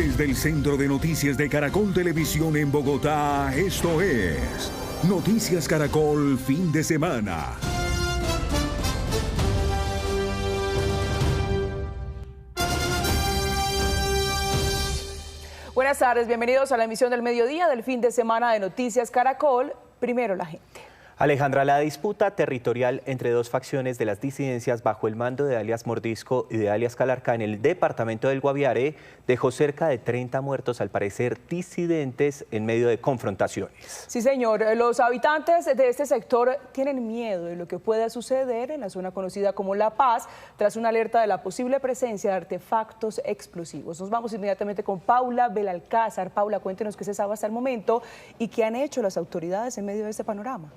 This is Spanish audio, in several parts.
Desde el Centro de Noticias de Caracol Televisión en Bogotá, esto es Noticias Caracol Fin de Semana. Buenas tardes, bienvenidos a la emisión del mediodía del fin de semana de Noticias Caracol. Primero la gente. Alejandra, la disputa territorial entre dos facciones de las disidencias bajo el mando de alias Mordisco y de alias Calarcá en el departamento del Guaviare dejó cerca de 30 muertos, al parecer disidentes, en medio de confrontaciones. Sí, señor. Los habitantes de este sector tienen miedo de lo que pueda suceder en la zona conocida como La Paz, tras una alerta de la posible presencia de artefactos explosivos. Nos vamos inmediatamente con Paula Belalcázar. Paula, cuéntenos qué se sabe hasta el momento y qué han hecho las autoridades en medio de este panorama.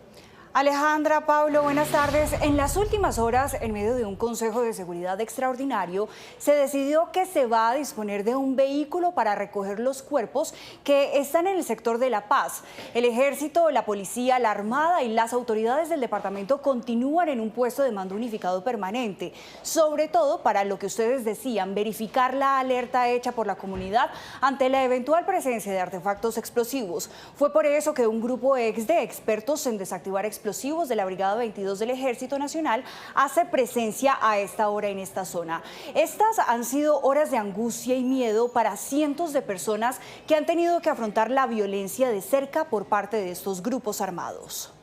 Alejandra, Pablo, buenas tardes. En las últimas horas, en medio de un Consejo de Seguridad extraordinario, se decidió que se va a disponer de un vehículo para recoger los cuerpos que están en el sector de La Paz. El Ejército, la Policía, la Armada y las autoridades del departamento continúan en un puesto de mando unificado permanente, sobre todo para lo que ustedes decían, verificar la alerta hecha por la comunidad ante la eventual presencia de artefactos explosivos. Fue por eso que un grupo de expertos en desactivar explosivos de la Brigada 22 del Ejército Nacional hace presencia a esta hora en esta zona. Estas han sido horas de angustia y miedo para cientos de personas que han tenido que afrontar la violencia de cerca por parte de estos grupos armados.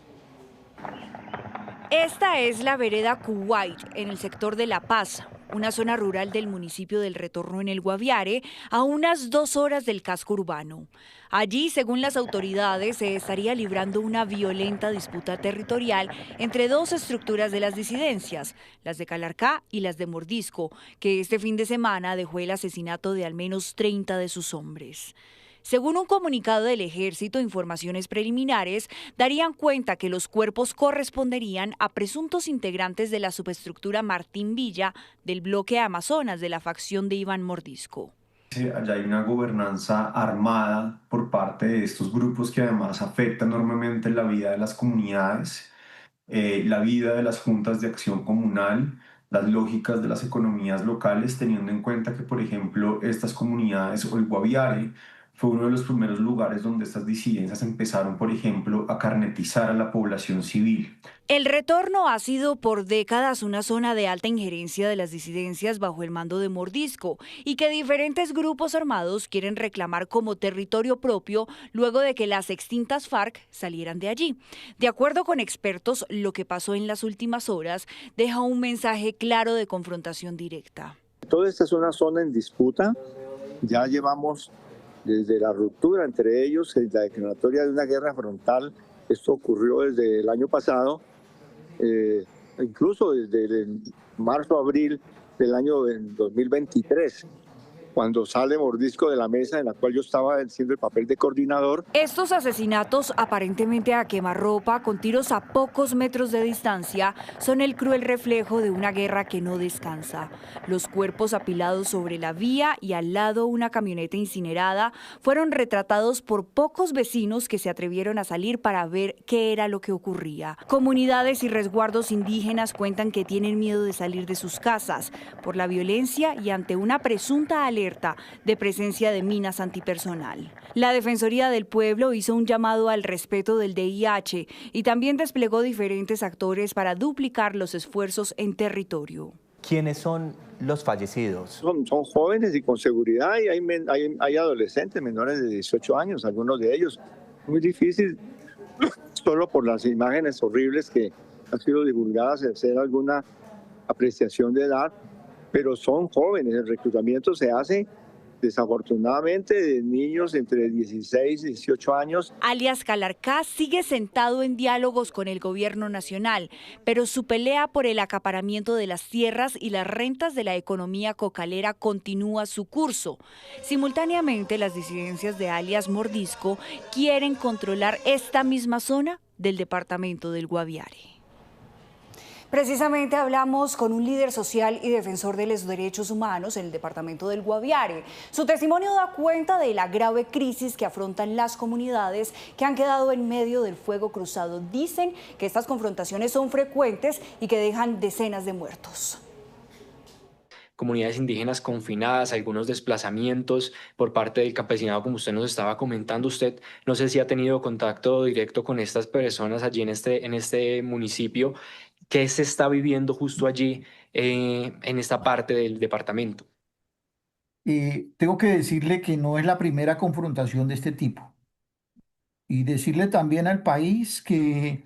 Esta es la vereda Kuwait, en el sector de La Paz, una zona rural del municipio del Retorno en el Guaviare, a unas 2 horas del casco urbano. Allí, según las autoridades, se estaría librando una violenta disputa territorial entre dos estructuras de las disidencias, las de Calarcá y las de Mordisco, que este fin de semana dejó el asesinato de al menos 30 de sus hombres. Según un comunicado del Ejército, informaciones preliminares darían cuenta que los cuerpos corresponderían a presuntos integrantes de la subestructura Martín Villa del bloque Amazonas de la facción de Iván Mordisco. Allá hay una gobernanza armada por parte de estos grupos que además afecta enormemente la vida de las comunidades, la vida de las juntas de acción comunal, las lógicas de las economías locales, teniendo en cuenta que, por ejemplo, estas comunidades o el Guaviare fue uno de los primeros lugares donde estas disidencias empezaron, por ejemplo, a carnetizar a la población civil. El Retorno ha sido por décadas una zona de alta injerencia de las disidencias bajo el mando de Mordisco y que diferentes grupos armados quieren reclamar como territorio propio luego de que las extintas FARC salieran de allí. De acuerdo con expertos, lo que pasó en las últimas horas deja un mensaje claro de confrontación directa. Toda esta es una zona en disputa. Ya llevamos desde la ruptura entre ellos, la declaratoria de una guerra frontal. Esto ocurrió desde el año pasado, incluso desde el marzo-abril del año 2023, cuando sale Mordisco de la mesa en la cual yo estaba haciendo el papel de coordinador. Estos asesinatos, aparentemente a quemarropa, con tiros a pocos metros de distancia, son el cruel reflejo de una guerra que no descansa. Los cuerpos apilados sobre la vía y al lado una camioneta incinerada fueron retratados por pocos vecinos que se atrevieron a salir para ver qué era lo que ocurría. Comunidades y resguardos indígenas cuentan que tienen miedo de salir de sus casas por la violencia y ante una presunta alerta de presencia de minas antipersonal. La Defensoría del Pueblo hizo un llamado al respeto del DIH y también desplegó diferentes actores para duplicar los esfuerzos en territorio. ¿Quiénes son los fallecidos? Son jóvenes y con seguridad, y hay adolescentes menores de 18 años, algunos de ellos. Muy difícil, solo por las imágenes horribles que han sido divulgadas, hacer alguna apreciación de edad. Pero son jóvenes, el reclutamiento se hace desafortunadamente de niños entre 16 y 18 años. Alias Calarcá sigue sentado en diálogos con el gobierno nacional, pero su pelea por el acaparamiento de las tierras y las rentas de la economía cocalera continúa su curso. Simultáneamente, las disidencias de alias Mordisco quieren controlar esta misma zona del departamento del Guaviare. Precisamente hablamos con un líder social y defensor de los derechos humanos en el departamento del Guaviare. Su testimonio da cuenta de la grave crisis que afrontan las comunidades que han quedado en medio del fuego cruzado. Dicen que estas confrontaciones son frecuentes y que dejan decenas de muertos. comunidades indígenas confinadas, algunos desplazamientos por parte del campesinado, como usted nos estaba comentando. Usted no sé si ha tenido contacto directo con estas personas allí en este municipio. ¿Qué se está viviendo justo allí en esta parte del departamento? Tengo que decirle que no es la primera confrontación de este tipo y decirle también al país que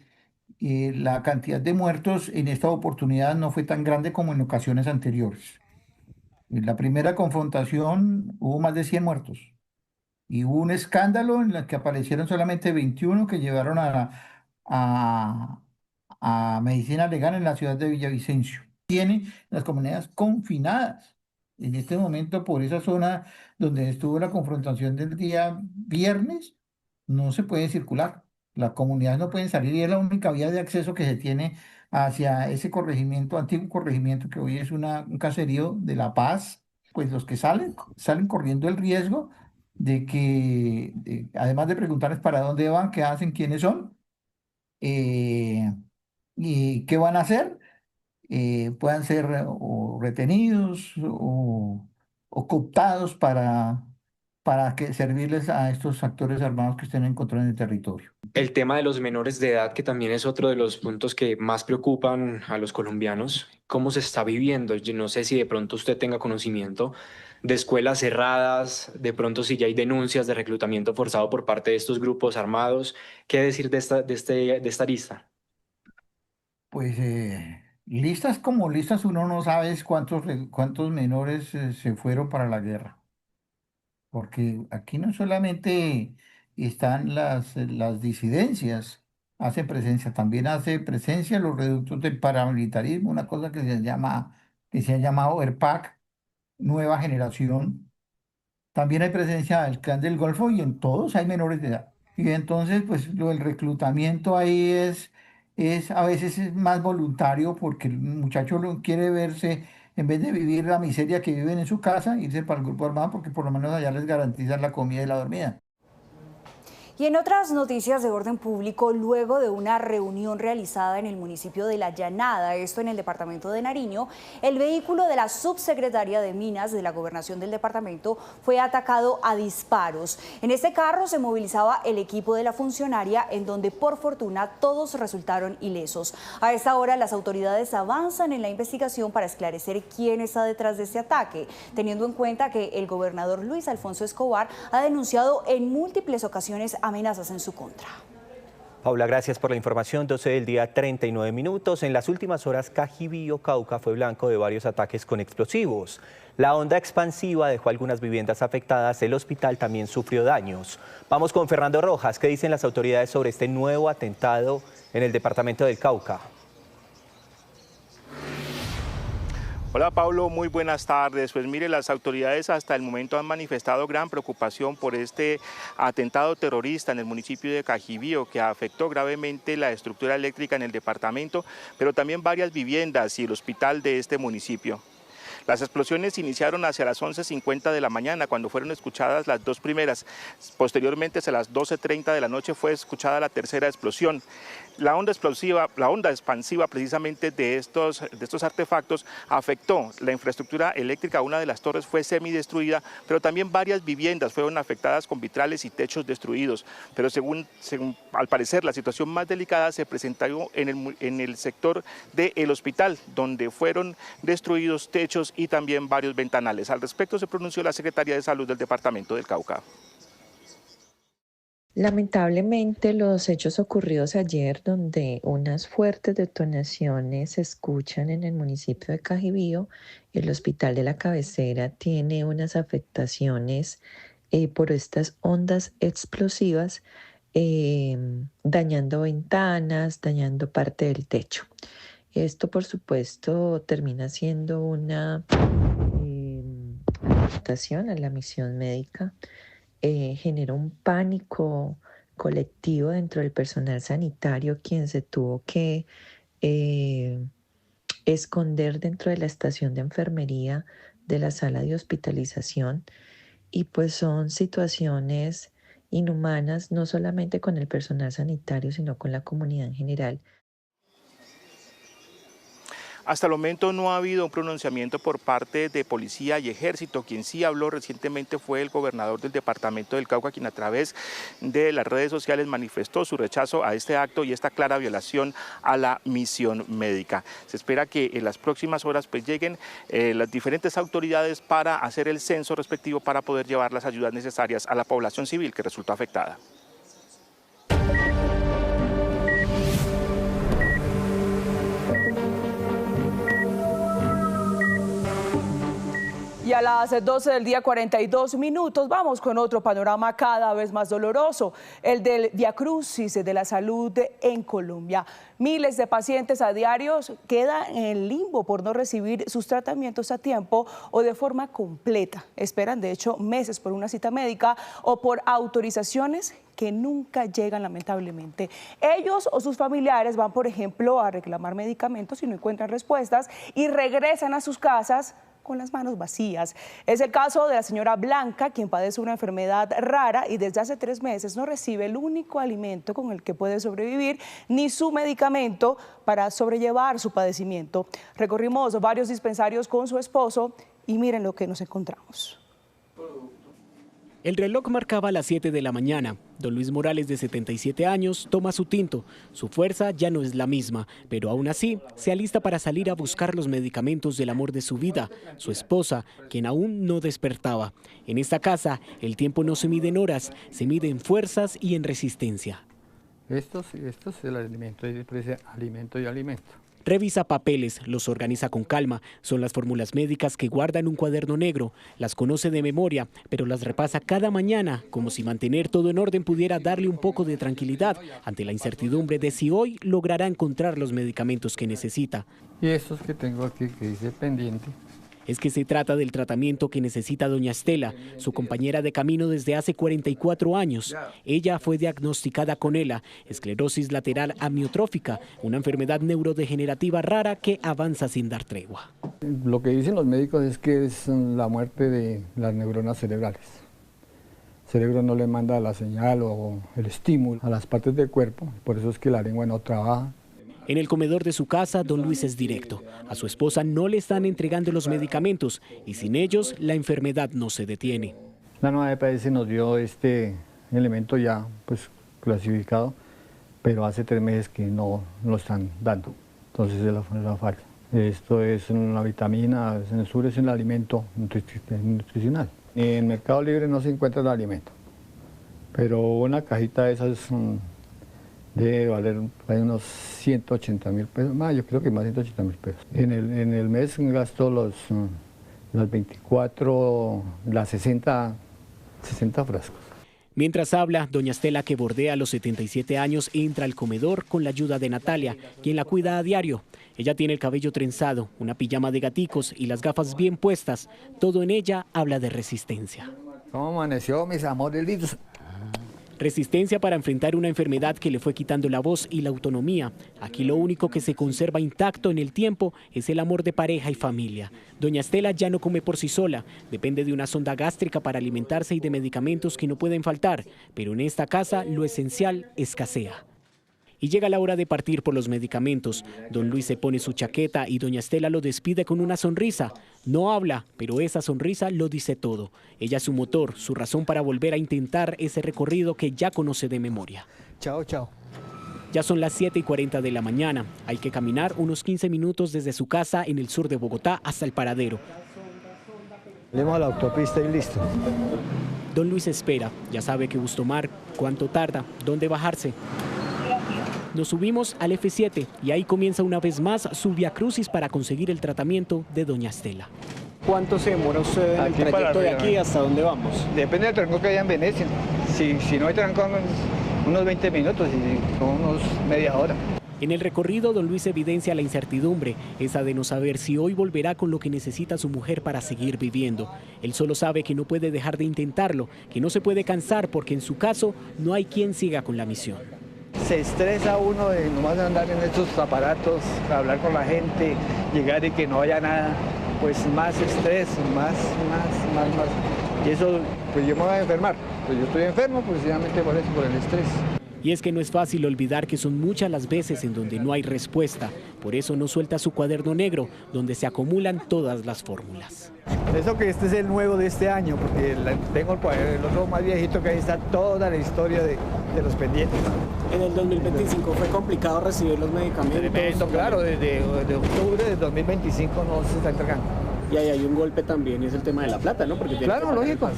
la cantidad de muertos en esta oportunidad no fue tan grande como en ocasiones anteriores. En la primera confrontación hubo más de 100 muertos y hubo un escándalo en el que aparecieron solamente 21 que llevaron a, a medicina legal en la ciudad de Villavicencio. Tiene las comunidades confinadas. En este momento, por esa zona donde estuvo la confrontación del día viernes, no se puede circular. Las comunidades no pueden salir y es la única vía de acceso que se tiene hacia ese corregimiento, antiguo corregimiento que hoy es un caserío de La Paz. Pues los que salen corriendo el riesgo de que, además de preguntarles para dónde van, qué hacen, quiénes son, eh, y qué van a hacer, puedan ser o retenidos o cooptados para que servirles a estos actores armados que estén en control en el territorio. El tema de los menores de edad, que también es otro de los puntos que más preocupan a los colombianos. ¿Cómo se está viviendo? Yo no sé si de pronto usted tenga conocimiento de escuelas cerradas, de pronto si ya hay denuncias de reclutamiento forzado por parte de estos grupos armados. ¿Qué decir de esta lista? Pues listas como listas, uno no sabe es cuántos menores se fueron para la guerra, porque aquí no solamente están las disidencias, hacen presencia, también hace presencia los reductos del paramilitarismo, una cosa que se ha llamado ERPAC, Nueva Generación. También hay presencia del Clan del Golfo y en todos hay menores de edad. Y entonces, pues lo del reclutamiento ahí es a veces es más voluntario porque el muchacho quiere verse, en vez de vivir la miseria que viven en su casa, irse para el grupo armado porque por lo menos allá les garantizan la comida y la dormida. Y en otras noticias de orden público, luego de una reunión realizada en el municipio de La Llanada, esto en el departamento de Nariño, el vehículo de la subsecretaria de Minas de la Gobernación del departamento fue atacado a disparos. En este carro se movilizaba el equipo de la funcionaria, en donde por fortuna todos resultaron ilesos. A esta hora las autoridades avanzan en la investigación para esclarecer quién está detrás de este ataque, teniendo en cuenta que el gobernador Luis Alfonso Escobar ha denunciado en múltiples ocasiones amenazas en su contra. Paula, gracias por la información. 12 del día, 39 minutos. En las últimas horas, Cajibío, Cauca, fue blanco de varios ataques con explosivos. La onda expansiva dejó algunas viviendas afectadas. El hospital también sufrió daños. Vamos con Fernando Rojas. ¿Qué dicen las autoridades sobre este nuevo atentado en el departamento del Cauca? Hola Pablo, muy buenas tardes. Pues mire, las autoridades hasta el momento han manifestado gran preocupación por este atentado terrorista en el municipio de Cajibío, que afectó gravemente la estructura eléctrica en el departamento, pero también varias viviendas y el hospital de este municipio. Las explosiones iniciaron hacia las 11:50 de la mañana, cuando fueron escuchadas las dos primeras. Posteriormente, hacia las 12:30 de la noche, fue escuchada la tercera explosión. La onda expansiva precisamente de estos artefactos afectó la infraestructura eléctrica. Una de las torres fue semidestruida, pero también varias viviendas fueron afectadas con vitrales y techos destruidos. Pero según al parecer, la situación más delicada se presentó en el sector del hospital, donde fueron destruidos techos y también varios ventanales. Al respecto se pronunció la Secretaría de Salud del Departamento del Cauca. Lamentablemente, los hechos ocurridos ayer, donde unas fuertes detonaciones se escuchan en el municipio de Cajibío, el hospital de la cabecera tiene unas afectaciones por estas ondas explosivas, dañando ventanas, dañando parte del techo. Esto, por supuesto, termina siendo una afectación a la misión médica. Generó un pánico colectivo dentro del personal sanitario, quien se tuvo que esconder dentro de la estación de enfermería de la sala de hospitalización. Y pues son situaciones inhumanas, no solamente con el personal sanitario, sino con la comunidad en general. Hasta el momento no ha habido un pronunciamiento por parte de Policía y Ejército. Quien sí habló recientemente fue el gobernador del departamento del Cauca, quien a través de las redes sociales manifestó su rechazo a este acto y esta clara violación a la misión médica. Se espera que en las próximas horas pues lleguen las diferentes autoridades para hacer el censo respectivo para poder llevar las ayudas necesarias a la población civil que resultó afectada. Y a las 12 del día 42 minutos vamos con otro panorama cada vez más doloroso, el del viacrucis de la salud en Colombia. Miles de pacientes a diario quedan en limbo por no recibir sus tratamientos a tiempo o de forma completa. Esperan de hecho meses por una cita médica o por autorizaciones que nunca llegan lamentablemente. Ellos o sus familiares van, por ejemplo, a reclamar medicamentos y no encuentran respuestas y regresan a sus casas con las manos vacías. Es el caso de la señora Blanca, quien padece una enfermedad rara y desde hace 3 meses no recibe el único alimento con el que puede sobrevivir ni su medicamento para sobrellevar su padecimiento. Recorrimos varios dispensarios con su esposo y miren lo que nos encontramos. El reloj marcaba las 7 de la mañana. Don Luis Morales, de 77 años, toma su tinto. Su fuerza ya no es la misma, pero aún así se alista para salir a buscar los medicamentos del amor de su vida, su esposa, quien aún no despertaba. En esta casa, el tiempo no se mide en horas, se mide en fuerzas y en resistencia. Esto es el alimento, alimento y alimento. Revisa papeles, los organiza con calma. Son las fórmulas médicas que guarda en un cuaderno negro. Las conoce de memoria, pero las repasa cada mañana, como si mantener todo en orden pudiera darle un poco de tranquilidad ante la incertidumbre de si hoy logrará encontrar los medicamentos que necesita. Y estos que tengo aquí, que dice pendiente. Es que se trata del tratamiento que necesita doña Estela, su compañera de camino desde hace 44 años. Ella fue diagnosticada con ELA, esclerosis lateral amiotrófica, una enfermedad neurodegenerativa rara que avanza sin dar tregua. Lo que dicen los médicos es que es la muerte de las neuronas cerebrales. El cerebro no le manda la señal o el estímulo a las partes del cuerpo, por eso es que la lengua no trabaja. En el comedor de su casa, don Luis es directo. A su esposa no le están entregando los medicamentos y sin ellos la enfermedad no se detiene. La nueva EPS nos dio este elemento ya pues clasificado, pero hace 3 meses que no lo están dando, entonces es la falta. Esto es una vitamina, en el sur es un alimento nutricional. En Mercado Libre no se encuentra el alimento, pero una cajita de esas debe valer unos 180.000 pesos, más, yo creo que más de 180.000 pesos. En el mes gasto las 24, las 60 frascos. Mientras habla, doña Estela, que bordea los 77 años, entra al comedor con la ayuda de Natalia, quien la cuida a diario. Ella tiene el cabello trenzado, una pijama de gaticos y las gafas bien puestas. Todo en ella habla de resistencia. ¿Cómo amaneció, mis amores? Resistencia para enfrentar una enfermedad que le fue quitando la voz y la autonomía. Aquí lo único que se conserva intacto en el tiempo es el amor de pareja y familia. Doña Estela ya no come por sí sola, depende de una sonda gástrica para alimentarse y de medicamentos que no pueden faltar, pero en esta casa lo esencial escasea. Y llega la hora de partir por los medicamentos. Don Luis se pone su chaqueta y doña Estela lo despide con una sonrisa. No habla, pero esa sonrisa lo dice todo. Ella es su motor, su razón para volver a intentar ese recorrido que ya conoce de memoria. Chao, chao. Ya son las 7:40 de la mañana. Hay que caminar unos 15 minutos desde su casa en el sur de Bogotá hasta el paradero. Salimos a la autopista y listo. Don Luis espera, ya sabe qué bus tomar, cuánto tarda, dónde bajarse. Nos subimos al F7 y ahí comienza una vez más su viacrucis para conseguir el tratamiento de doña Estela. ¿Cuánto se demora usted en el trayecto de aquí hasta dónde vamos? Depende del tranco que haya en Venecia. Si no hay tranco, unos 20 minutos y son unos media hora. En el recorrido, don Luis evidencia la incertidumbre, esa de no saber si hoy volverá con lo que necesita su mujer para seguir viviendo. Él solo sabe que no puede dejar de intentarlo, que no se puede cansar porque en su caso no hay quien siga con la misión. Se estresa uno de nomás andar en estos aparatos, hablar con la gente, llegar y que no haya nada, pues más estrés, más. Y eso, pues yo me voy a enfermar. Pues yo estoy enfermo precisamente por eso, por el estrés. Y es que no es fácil olvidar que son muchas las veces en donde no hay respuesta. Por eso no suelta su cuaderno negro, donde se acumulan todas las fórmulas. Eso que este es el nuevo de este año, porque tengo el otro más viejito que ahí está toda la historia de los pendientes. En el 2025 fue complicado recibir los medicamentos. Tremendo, claro, desde octubre de 2025 no se está entregando. Y ahí hay un golpe también, es el tema de la plata, ¿no? Porque claro, lógico,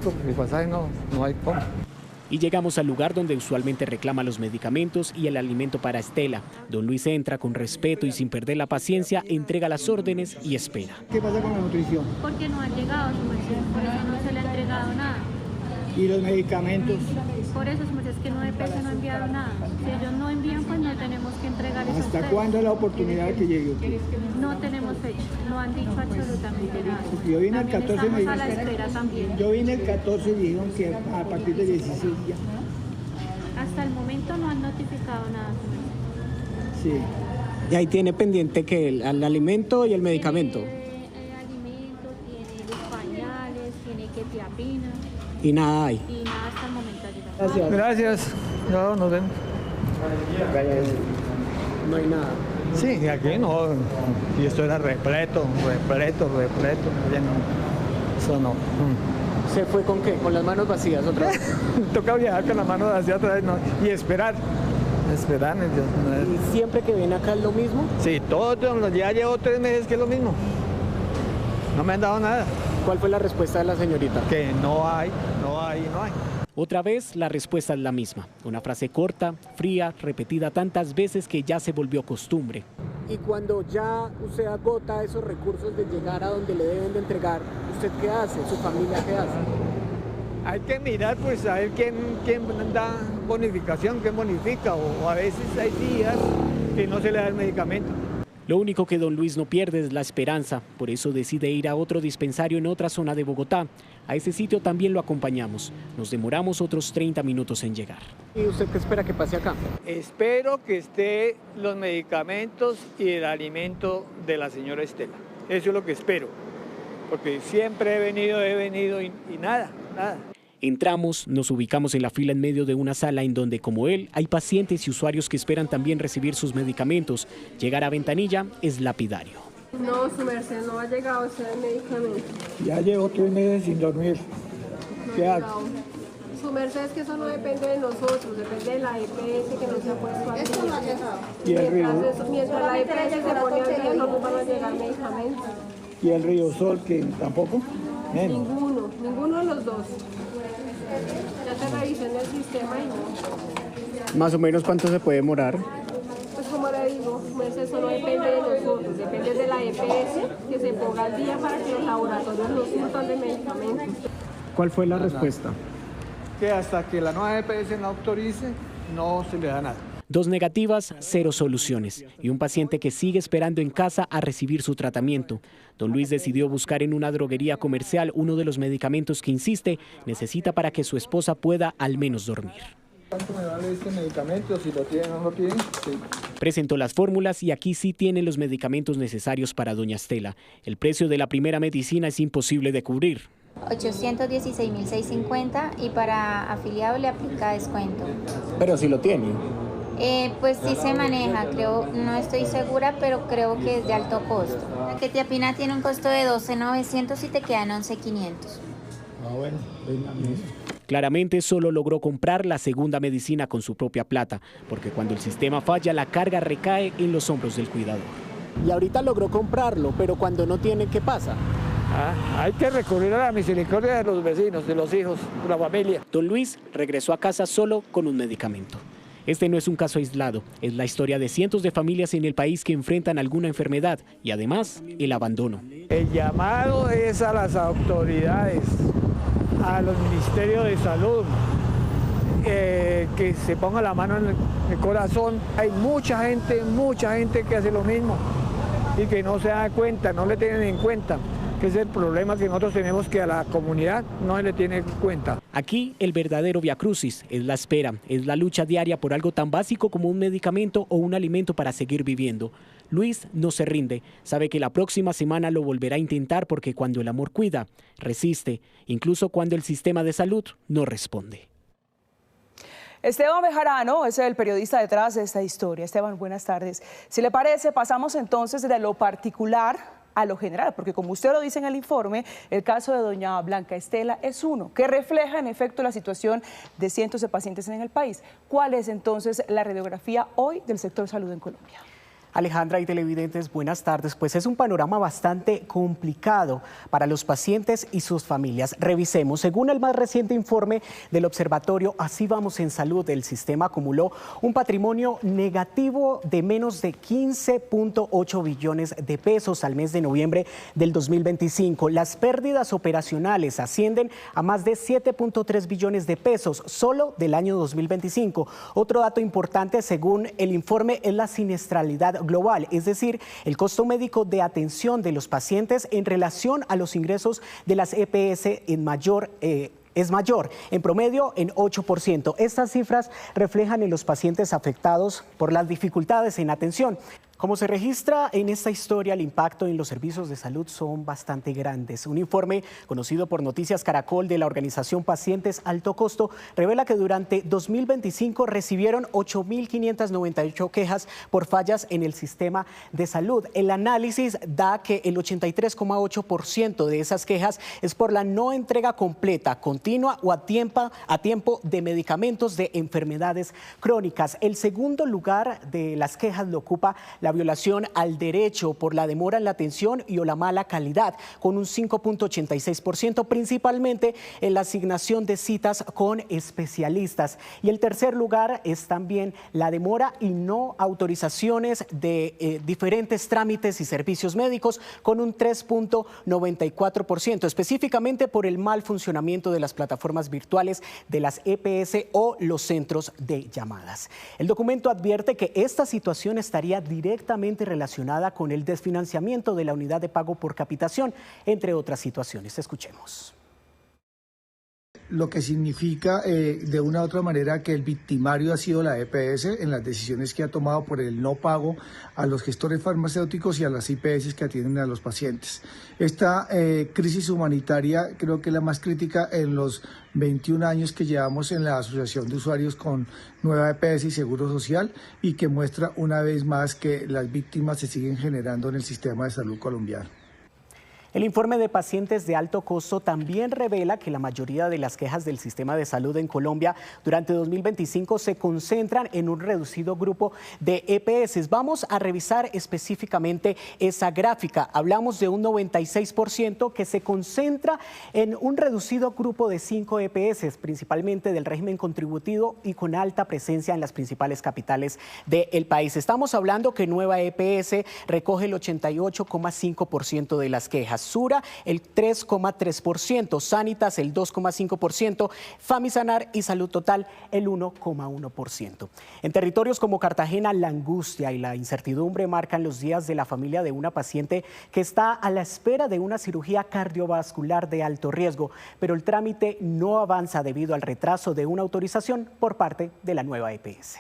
porque el pasaje no hay cómo. Y llegamos al lugar donde usualmente reclama los medicamentos y el alimento para Estela. Don Luis entra con respeto y sin perder la paciencia, entrega las órdenes y espera. ¿Qué pasa con la nutrición? Porque no han llegado, su merced, por eso no se le ha entregado nada. ¿Y los medicamentos? Por eso, su merced, es que no EPS no ha enviado nada. Si ellos no envían, pues no tenemos que entregar eso. ¿Hasta cuándo es la oportunidad que llegue usted? No tenemos fecha, no han dicho absolutamente nada. Yo vine el 14 estamos a la espera también. Yo vine el 14 y dijeron que a partir del 16 ya. Hasta el momento no han notificado nada. Sí. Y ahí tiene pendiente que el alimento y el medicamento. El alimento, tiene los pañales, tiene ketiapina. Y nada hay. Y nada hasta el momento ha llegado. Gracias. No, nos vemos. No hay nada. Sí, aquí no. Y esto era repleto. Ya no. Eso no. ¿Se fue con qué? ¿Con las manos vacías otra vez? Toca viajar con las manos vacías otra vez, no. Y esperar. ¿Y siempre que viene acá es lo mismo? Sí, ya llevo 3 meses que es lo mismo. No me han dado nada. ¿Cuál fue la respuesta de la señorita? Que no hay. Otra vez la respuesta es la misma. Una frase corta, fría, repetida tantas veces que ya se volvió costumbre. Y cuando ya usted agota esos recursos de llegar a donde le deben de entregar, ¿usted qué hace? ¿Su familia qué hace? Hay que mirar, pues, a ver quién da bonificación, quién bonifica, o a veces hay días que no se le da el medicamento. Lo único que don Luis no pierde es la esperanza, por eso decide ir a otro dispensario en otra zona de Bogotá. A ese sitio también lo acompañamos. Nos demoramos otros 30 minutos en llegar. ¿Y usted qué espera que pase acá? Espero que esté los medicamentos y el alimento de la señora Estela. Eso es lo que espero, porque siempre he venido y nada. Entramos, nos ubicamos en la fila en medio de una sala en donde, como él, hay pacientes y usuarios que esperan también recibir sus medicamentos. Llegar a ventanilla es lapidario. No, su merced, no ha llegado ese medicamento. Ya llevo 3 meses sin dormir. ¿Qué hago? Su merced, es que eso no depende de nosotros, depende de la EPS que no se ha puesto al día. Mientras la EPS se pone al día, no van a llegar medicamentos. ¿Y el Riosol que tampoco? Ninguno de los dos. Ya te revisé en el sistema y no. ¿Más o menos cuánto se puede demorar? Pues como le digo, pues eso no depende de nosotros, depende de la EPS que se ponga al día para que los laboratorios nos surtan de medicamentos. ¿Cuál fue la respuesta? Que hasta que la nueva EPS no autorice, no se le da nada. 2 negativas, 0 soluciones. Y un paciente que sigue esperando en casa a recibir su tratamiento. Don Luis decidió buscar en una droguería comercial uno de los medicamentos que, insiste, necesita para que su esposa pueda al menos dormir. ¿Cuánto me vale este medicamento? Si lo tienen o no lo tienen. Sí. Presentó las fórmulas y aquí sí tienen los medicamentos necesarios para doña Estela. El precio de la primera medicina es imposible de cubrir. 816.650 y para afiliado le aplica descuento. Pero si lo tiene. Pues sí se maneja, creo, no estoy segura, pero creo que es de alto costo. La ketiapina tiene un costo de 12.900 y te quedan 11.500. Bueno, Claramente solo logró comprar la segunda medicina con su propia plata, porque cuando el sistema falla, la carga recae en los hombros del cuidador. Y ahorita logró comprarlo, pero cuando no tiene, ¿qué pasa? Hay que recurrir a la misericordia de los vecinos, de los hijos, de la familia. Don Luis regresó a casa solo con un medicamento. Este no es un caso aislado, es la historia de cientos de familias en el país que enfrentan alguna enfermedad y además el abandono. El llamado es a las autoridades, a los ministerios de salud, que se ponga la mano en el corazón. Hay mucha gente que hace lo mismo y que no se da cuenta, no le tienen en cuenta. Que es el problema que nosotros tenemos, que a la comunidad no se le tiene en cuenta. Aquí el verdadero viacrucis es la espera, es la lucha diaria por algo tan básico como un medicamento o un alimento para seguir viviendo. Luis no se rinde, sabe que la próxima semana lo volverá a intentar porque cuando el amor cuida, resiste, incluso cuando el sistema de salud no responde. Esteban Bejarano es el periodista detrás de esta historia. Esteban, buenas tardes. Si le parece, pasamos entonces de lo particular a lo general, porque como usted lo dice en el informe, el caso de doña Blanca Estela es uno que refleja en efecto la situación de cientos de pacientes en el país. ¿Cuál es entonces la radiografía hoy del sector salud en Colombia? Alejandra y televidentes, buenas tardes. Pues es un panorama bastante complicado para los pacientes y sus familias. Revisemos. Según el más reciente informe del observatorio Así Vamos en Salud, el sistema acumuló un patrimonio negativo de menos de 15.8 billones de pesos al mes de noviembre del 2025. Las pérdidas operacionales ascienden a más de 7.3 billones de pesos solo del año 2025. Otro dato importante, según el informe, es la siniestralidad global, es decir, el costo médico de atención de los pacientes en relación a los ingresos de las EPS es mayor, en promedio en 8%. Estas cifras reflejan en los pacientes afectados por las dificultades en atención. Como se registra en esta historia, el impacto en los servicios de salud son bastante grandes. Un informe conocido por Noticias Caracol de la organización Pacientes Alto Costo revela que durante 2025 recibieron 8.598 quejas por fallas en el sistema de salud. El análisis da que el 83,8% de esas quejas es por la no entrega completa, continua o a tiempo de medicamentos de enfermedades crónicas. El segundo lugar de las quejas lo ocupa la violación al derecho por la demora en la atención y o la mala calidad, con un 5.86%, principalmente en la asignación de citas con especialistas. Y el tercer lugar es también la demora y no autorizaciones de diferentes trámites y servicios médicos, con un 3.94%, específicamente por el mal funcionamiento de las plataformas virtuales de las EPS o los centros de llamadas. El documento advierte que esta situación estaría directamente relacionada con el desfinanciamiento de la unidad de pago por capitación, entre otras situaciones. Escuchemos. Lo que significa de una u otra manera que el victimario ha sido la EPS en las decisiones que ha tomado por el no pago a los gestores farmacéuticos y a las IPS que atienden a los pacientes. Esta crisis humanitaria creo que es la más crítica en los 21 años que llevamos en la Asociación de Usuarios con Nueva EPS y Seguro Social, y que muestra una vez más que las víctimas se siguen generando en el sistema de salud colombiano. El informe de Pacientes de Alto Costo también revela que la mayoría de las quejas del sistema de salud en Colombia durante 2025 se concentran en un reducido grupo de EPS. Vamos a revisar específicamente esa gráfica. Hablamos de un 96% que se concentra en un reducido grupo de 5 EPS, principalmente del régimen contributivo y con alta presencia en las principales capitales del país. Estamos hablando que Nueva EPS recoge el 88,5% de las quejas. Sura el 3,3%, Sanitas el 2,5%, Famisanar y Salud Total el 1,1%. En territorios como Cartagena, la angustia y la incertidumbre marcan los días de la familia de una paciente que está a la espera de una cirugía cardiovascular de alto riesgo, pero el trámite no avanza debido al retraso de una autorización por parte de la Nueva EPS.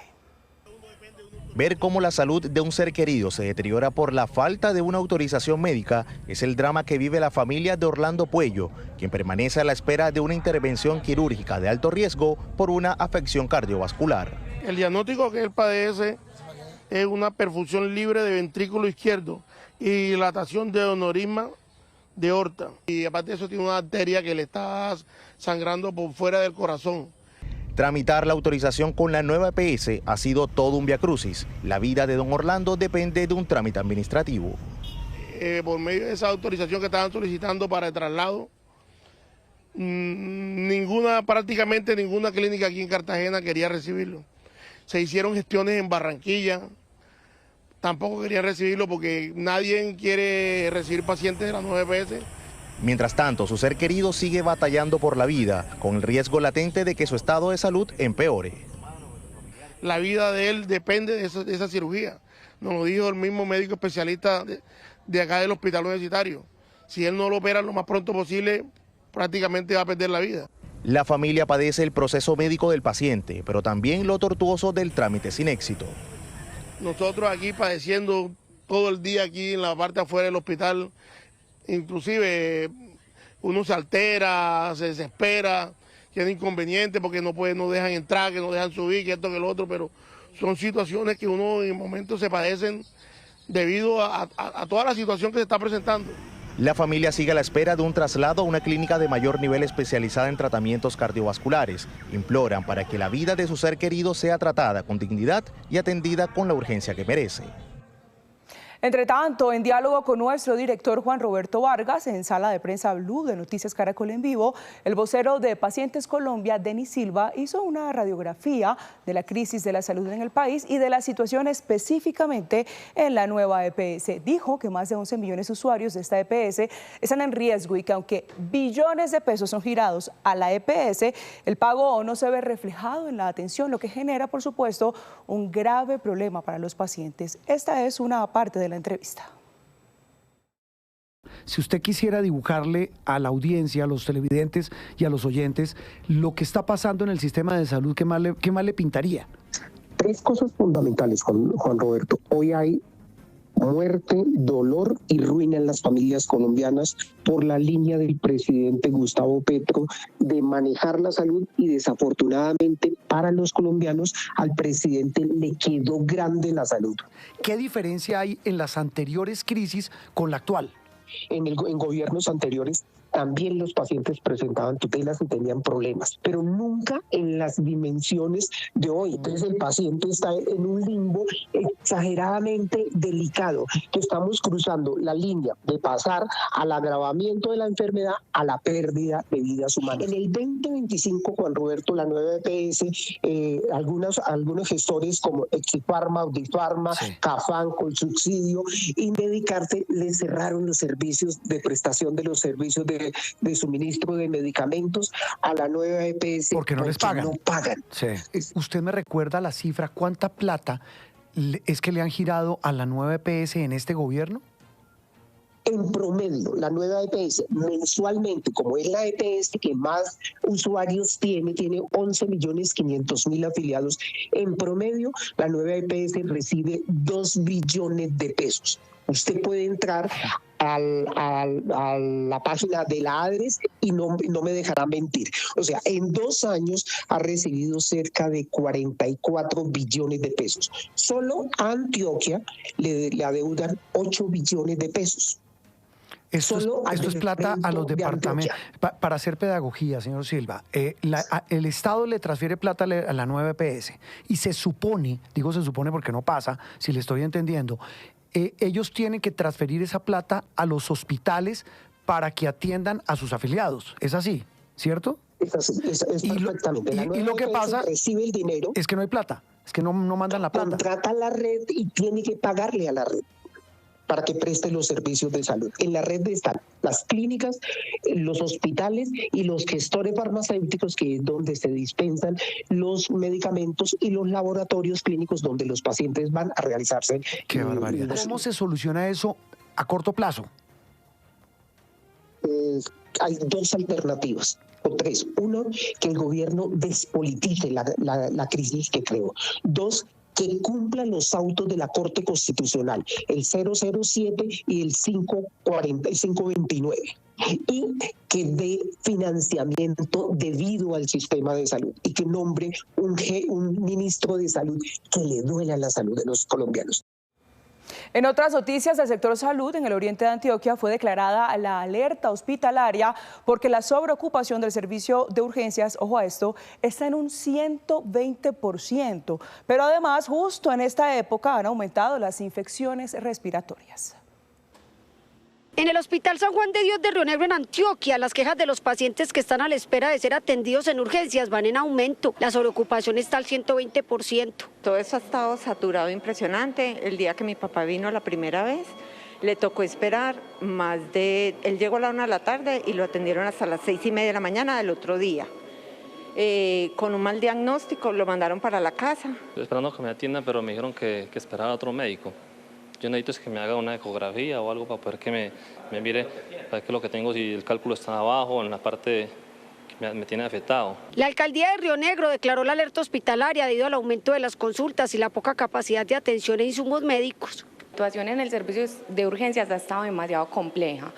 Ver cómo la salud de un ser querido se deteriora por la falta de una autorización médica es el drama que vive la familia de Orlando Puello, quien permanece a la espera de una intervención quirúrgica de alto riesgo por una afección cardiovascular. El diagnóstico que él padece es una perfusión libre de ventrículo izquierdo y dilatación de aneurisma de aorta. Y aparte de eso tiene una arteria que le está sangrando por fuera del corazón. Tramitar la autorización con la Nueva EPS ha sido todo un viacrucis. La vida de don Orlando depende de un trámite administrativo. Por medio de esa autorización que estaban solicitando para el traslado, prácticamente ninguna clínica aquí en Cartagena quería recibirlo. Se hicieron gestiones en Barranquilla, tampoco querían recibirlo porque nadie quiere recibir pacientes de la Nueva EPS. Mientras tanto, su ser querido sigue batallando por la vida, con el riesgo latente de que su estado de salud empeore. La vida de él depende de esa cirugía. Nos lo dijo el mismo médico especialista de acá del hospital universitario. Si él no lo opera lo más pronto posible, prácticamente va a perder la vida. La familia padece el proceso médico del paciente, pero también lo tortuoso del trámite sin éxito. Nosotros aquí padeciendo todo el día aquí en la parte afuera del hospital. Inclusive uno se altera, se desespera, tiene inconvenientes porque no dejan entrar, que no dejan subir, que esto, que lo otro, pero son situaciones que uno en el momento se padecen debido a toda la situación que se está presentando. La familia sigue a la espera de un traslado a una clínica de mayor nivel especializada en tratamientos cardiovasculares. Imploran para que la vida de su ser querido sea tratada con dignidad y atendida con la urgencia que merece. Entre tanto, en diálogo con nuestro director Juan Roberto Vargas, en Sala de Prensa Blue de Noticias Caracol en Vivo, el vocero de Pacientes Colombia, Denis Silva, hizo una radiografía de la crisis de la salud en el país y de la situación específicamente en la nueva EPS. Dijo que más de 11 millones de usuarios de esta EPS están en riesgo y que aunque billones de pesos son girados a la EPS, el pago no se ve reflejado en la atención, lo que genera, por supuesto, un grave problema para los pacientes. Esta es una parte de la entrevista. Si usted quisiera dibujarle a la audiencia, a los televidentes y a los oyentes lo que está pasando en el sistema de salud, ¿qué más le pintaría? Tres cosas fundamentales, Juan Roberto. Hoy hay muerte, dolor y ruina en las familias colombianas por la línea del presidente Gustavo Petro de manejar la salud, y desafortunadamente para los colombianos al presidente le quedó grande la salud. ¿Qué diferencia hay en las anteriores crisis con la actual? En gobiernos anteriores también los pacientes presentaban tutelas y tenían problemas, pero nunca en las dimensiones de hoy. Entonces el paciente está en un limbo exageradamente delicado, que estamos cruzando la línea de pasar al agravamiento de la enfermedad a la pérdida de vidas humanas. En el 2025, Juan Roberto, la nueva EPS, algunos gestores como Exifarma, Audifarma, Cafán, Colsubsidio y Medicarte le cerraron los servicios de prestación de los servicios de suministro de medicamentos a la nueva EPS. Porque no les pagan. No pagan. Sí. ¿Usted me recuerda la cifra? ¿Cuánta plata es que le han girado a la nueva EPS en este gobierno? En promedio, la nueva EPS mensualmente, como es la EPS que más usuarios tiene 11.500.000 afiliados. En promedio, la nueva EPS recibe 2 billones de pesos. Usted puede entrar a la página de la ADRES y no me dejará mentir. O sea, en 2 años ha recibido cerca de 44 billones de pesos. Solo a Antioquia le adeudan 8 billones de pesos. Esto es plata a los departamentos. Para hacer pedagogía, señor Silva, el Estado le transfiere plata a la nueva EPS y se supone, digo se supone porque no pasa, si le estoy entendiendo, ellos tienen que transferir esa plata a los hospitales para que atiendan a sus afiliados. ¿Es así, cierto? Es perfectamente. Y lo que pasa recibe el dinero, es que no hay plata, es que no mandan la plata. Contrata a la red y tiene que pagarle a la red para que preste los servicios de salud. En la red están las clínicas, los hospitales y los gestores farmacéuticos, que es donde se dispensan los medicamentos, y los laboratorios clínicos donde los pacientes van a realizarse. ¡Qué barbaridad! ¿Cómo se soluciona eso a corto plazo? Hay 2 alternativas. O 3. 1, que el gobierno despolitice la crisis que creó. 2, que cumplan los autos de la Corte Constitucional, el 007 y el 529, y que dé financiamiento debido al sistema de salud, y que nombre un ministro de salud que le duela la salud de los colombianos. En otras noticias del sector salud, en el oriente de Antioquia fue declarada la alerta hospitalaria porque la sobreocupación del servicio de urgencias, ojo a esto, está en un 120%. Pero además, justo en esta época han aumentado las infecciones respiratorias. En el Hospital San Juan de Dios de Río Negro, en Antioquia, las quejas de los pacientes que están a la espera de ser atendidos en urgencias van en aumento. La sobreocupación está al 120%. Todo eso ha estado saturado impresionante. El día que mi papá vino la primera vez, le tocó esperar él llegó a la 1 de la tarde y lo atendieron hasta las 6:30 de la mañana del otro día. Con un mal diagnóstico lo mandaron para la casa. Estoy esperando que me atiendan, pero me dijeron que esperaba a otro médico. Yo necesito que me haga una ecografía o algo para poder que me mire para qué es lo que tengo, si el cálculo está abajo, en la parte que me tiene afectado. La alcaldía de Río Negro declaró la alerta hospitalaria debido al aumento de las consultas y la poca capacidad de atención e insumos médicos. La situación en el servicio de urgencias ha estado demasiado compleja.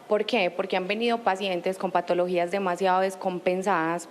¿Por qué? Porque han venido pacientes con patologías demasiado descompensadas,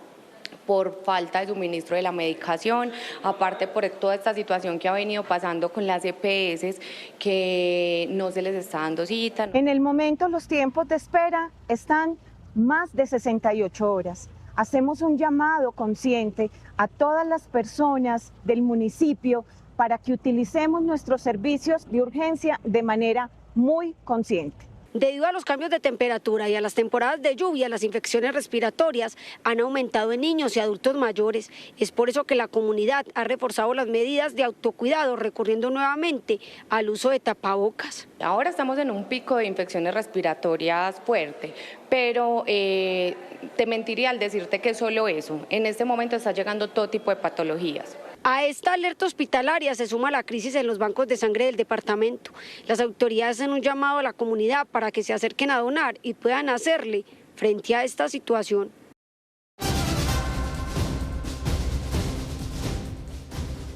por falta de suministro de la medicación, aparte por toda esta situación que ha venido pasando con las EPS, que no se les está dando cita. En el momento los tiempos de espera están más de 68 horas. Hacemos un llamado consciente a todas las personas del municipio para que utilicemos nuestros servicios de urgencia de manera muy consciente. Debido a los cambios de temperatura y a las temporadas de lluvia, las infecciones respiratorias han aumentado en niños y adultos mayores. Es por eso que la comunidad ha reforzado las medidas de autocuidado, recurriendo nuevamente al uso de tapabocas. Ahora estamos en un pico de infecciones respiratorias fuerte, pero te mentiría al decirte que es solo eso. En este momento está llegando todo tipo de patologías. A esta alerta hospitalaria se suma la crisis en los bancos de sangre del departamento. Las autoridades hacen un llamado a la comunidad para que se acerquen a donar y puedan hacerle frente a esta situación.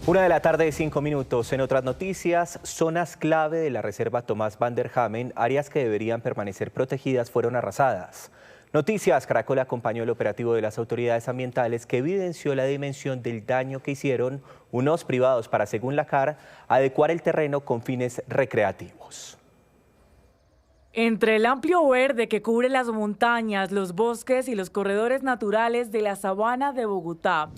Una de la tarde, 5 minutos. En otras noticias, zonas clave de la reserva Tomás Van der Hamen, áreas que deberían permanecer protegidas, fueron arrasadas. Noticias Caracol acompañó el operativo de las autoridades ambientales que evidenció la dimensión del daño que hicieron unos privados para, según la CAR, adecuar el terreno con fines recreativos. Entre el amplio verde que cubre las montañas, los bosques y los corredores naturales de la sabana de Bogotá,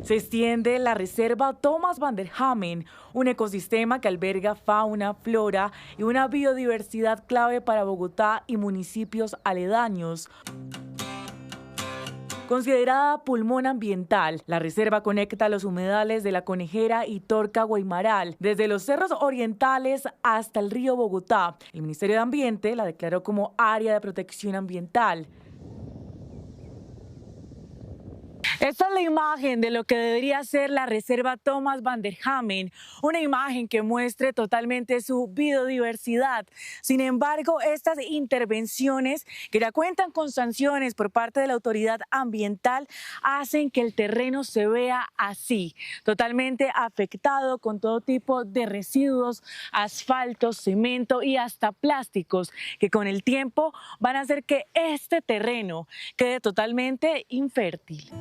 se extiende la reserva Tomás Van der Hamen, un ecosistema que alberga fauna, flora y una biodiversidad clave para Bogotá y municipios aledaños. Considerada pulmón ambiental, la reserva conecta los humedales de La Conejera y Torca Guaymaral, desde los cerros orientales hasta el río Bogotá. El Ministerio de Ambiente la declaró como área de protección ambiental. Esta es la imagen de lo que debería ser la reserva Tomás Van der Hamen, una imagen que muestre totalmente su biodiversidad. Sin embargo, estas intervenciones, que ya cuentan con sanciones por parte de la autoridad ambiental, hacen que el terreno se vea así, totalmente afectado con todo tipo de residuos, asfalto, cemento y hasta plásticos, que con el tiempo van a hacer que este terreno quede totalmente infértil.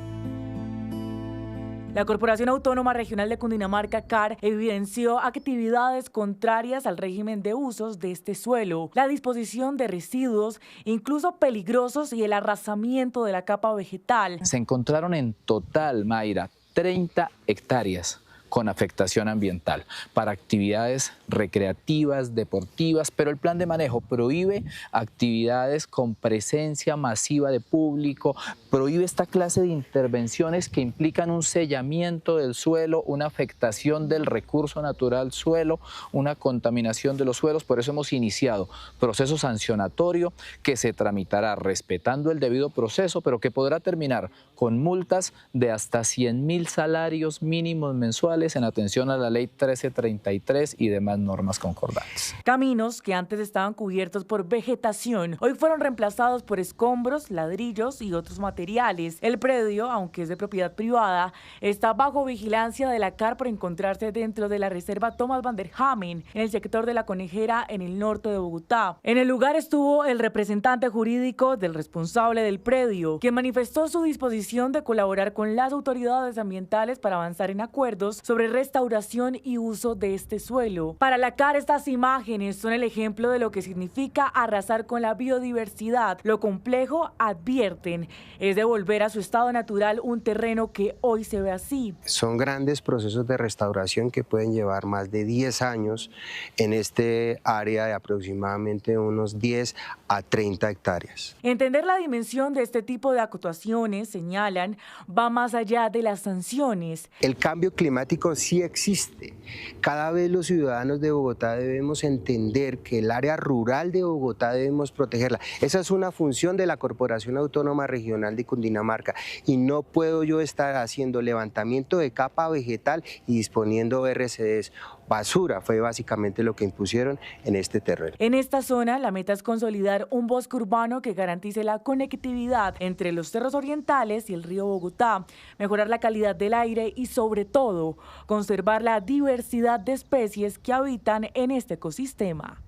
La Corporación Autónoma Regional de Cundinamarca, CAR, evidenció actividades contrarias al régimen de usos de este suelo, la disposición de residuos, incluso peligrosos, y el arrasamiento de la capa vegetal. Se encontraron en total, Mayra, 30 hectáreas con afectación ambiental para actividades recreativas, deportivas, pero el plan de manejo prohíbe actividades con presencia masiva de público, prohíbe esta clase de intervenciones que implican un sellamiento del suelo, una afectación del recurso natural suelo, una contaminación de los suelos. Por eso hemos iniciado proceso sancionatorio que se tramitará respetando el debido proceso, pero que podrá terminar con multas de hasta 100.000 salarios mínimos mensuales en atención a la ley 1333 y demás normas concordantes. Caminos que antes estaban cubiertos por vegetación, hoy fueron reemplazados por escombros, ladrillos y otros materiales. El predio, aunque es de propiedad privada, está bajo vigilancia de la CAR por encontrarse dentro de la reserva Tomás Van der Hamen, en el sector de La Conejera, en el norte de Bogotá. En el lugar estuvo el representante jurídico del responsable del predio, quien manifestó su disposición de colaborar con las autoridades ambientales para avanzar en acuerdos sobre restauración y uso de este suelo. Para la CAR, estas imágenes son el ejemplo de lo que significa arrasar con la biodiversidad. Lo complejo, advierten, es devolver a su estado natural un terreno que hoy se ve así. Son grandes procesos de restauración que pueden llevar más de 10 años en este área de aproximadamente unos 10 a 30 hectáreas. Entender la dimensión de este tipo de actuaciones, señalan, va más allá de las sanciones. El cambio climático sí existe. Cada vez los ciudadanos de Bogotá debemos entender que el área rural de Bogotá debemos protegerla. Esa es una función de la Corporación Autónoma Regional de Cundinamarca y no puedo yo estar haciendo levantamiento de capa vegetal y disponiendo RCDs. Basura fue básicamente lo que impusieron en este terreno. En esta zona, la meta es consolidar un bosque urbano que garantice la conectividad entre los cerros orientales y el río Bogotá, mejorar la calidad del aire y, sobre todo, conservar la diversidad de especies que habitan en este ecosistema.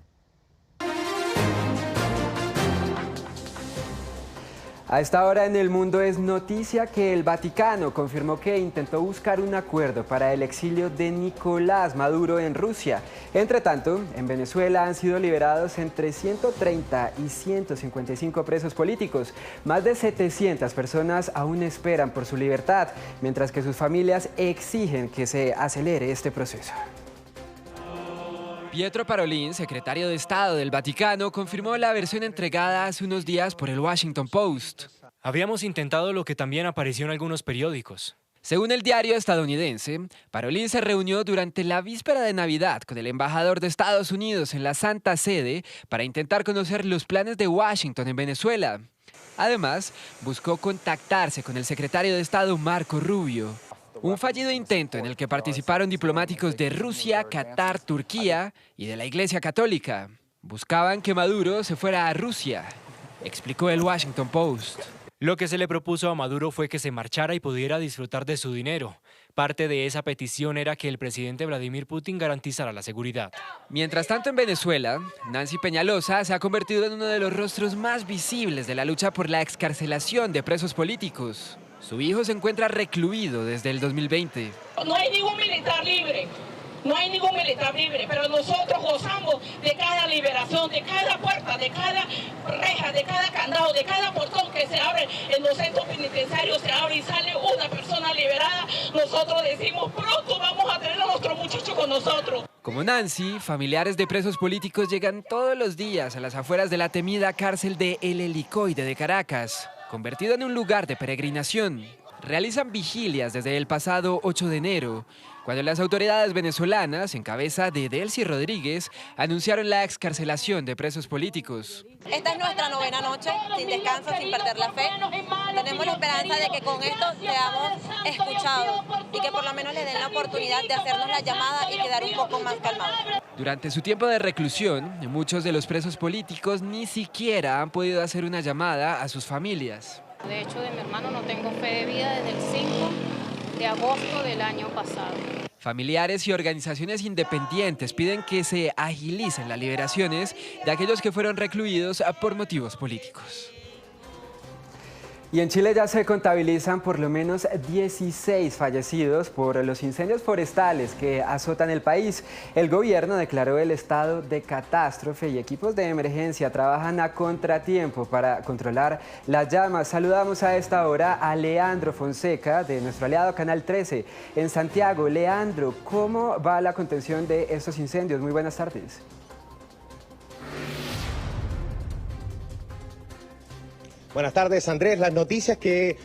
A esta hora en el mundo es noticia que el Vaticano confirmó que intentó buscar un acuerdo para el exilio de Nicolás Maduro en Rusia. Entre tanto, en Venezuela han sido liberados entre 130 y 155 presos políticos. Más de 700 personas aún esperan por su libertad, mientras que sus familias exigen que se acelere este proceso. Pietro Parolin, secretario de Estado del Vaticano, confirmó la versión entregada hace unos días por el Washington Post. Habíamos intentado lo que también apareció en algunos periódicos. Según el diario estadounidense, Parolin se reunió durante la víspera de Navidad con el embajador de Estados Unidos en la Santa Sede para intentar conocer los planes de Washington en Venezuela. Además, buscó contactarse con el secretario de Estado Marco Rubio. Un fallido intento en el que participaron diplomáticos de Rusia, Qatar, Turquía y de la Iglesia Católica. Buscaban que Maduro se fuera a Rusia, explicó el Washington Post. Lo que se le propuso a Maduro fue que se marchara y pudiera disfrutar de su dinero. Parte de esa petición era que el presidente Vladimir Putin garantizara la seguridad. Mientras tanto, en Venezuela, Nancy Peñalosa se ha convertido en uno de los rostros más visibles de la lucha por la excarcelación de presos políticos. Su hijo se encuentra recluido desde el 2020. No hay ningún militar libre, no hay ningún militar libre, pero nosotros gozamos de cada liberación, de cada puerta, de cada reja, de cada candado, de cada portón que se abre en los centros penitenciarios, se abre y sale una persona liberada. Nosotros decimos, pronto vamos a tener a nuestro muchacho con nosotros. Como Nancy, familiares de presos políticos llegan todos los días a las afueras de la temida cárcel de El Helicoide de Caracas, convertido en un lugar de peregrinación. Realizan vigilias desde el pasado 8 de enero, cuando las autoridades venezolanas, en cabeza de Delcy Rodríguez, anunciaron la excarcelación de presos políticos. Esta es nuestra 9ª noche, sin descanso, sin perder la fe. Tenemos la esperanza de que con esto seamos escuchados y que por lo menos les den la oportunidad de hacernos la llamada y quedar un poco más calmados. Durante su tiempo de reclusión, muchos de los presos políticos ni siquiera han podido hacer una llamada a sus familias. De hecho, de mi hermano no tengo fe de vida desde el 5 de agosto del año pasado. Familiares y organizaciones independientes piden que se agilicen las liberaciones de aquellos que fueron recluidos por motivos políticos. Y en Chile ya se contabilizan por lo menos 16 fallecidos por los incendios forestales que azotan el país. El gobierno declaró el estado de catástrofe y equipos de emergencia trabajan a contratiempo para controlar las llamas. Saludamos a esta hora a Leandro Fonseca de nuestro aliado Canal 13 en Santiago. Leandro, ¿cómo va la contención de estos incendios? Muy buenas tardes. Buenas tardes, Andrés. Las noticias que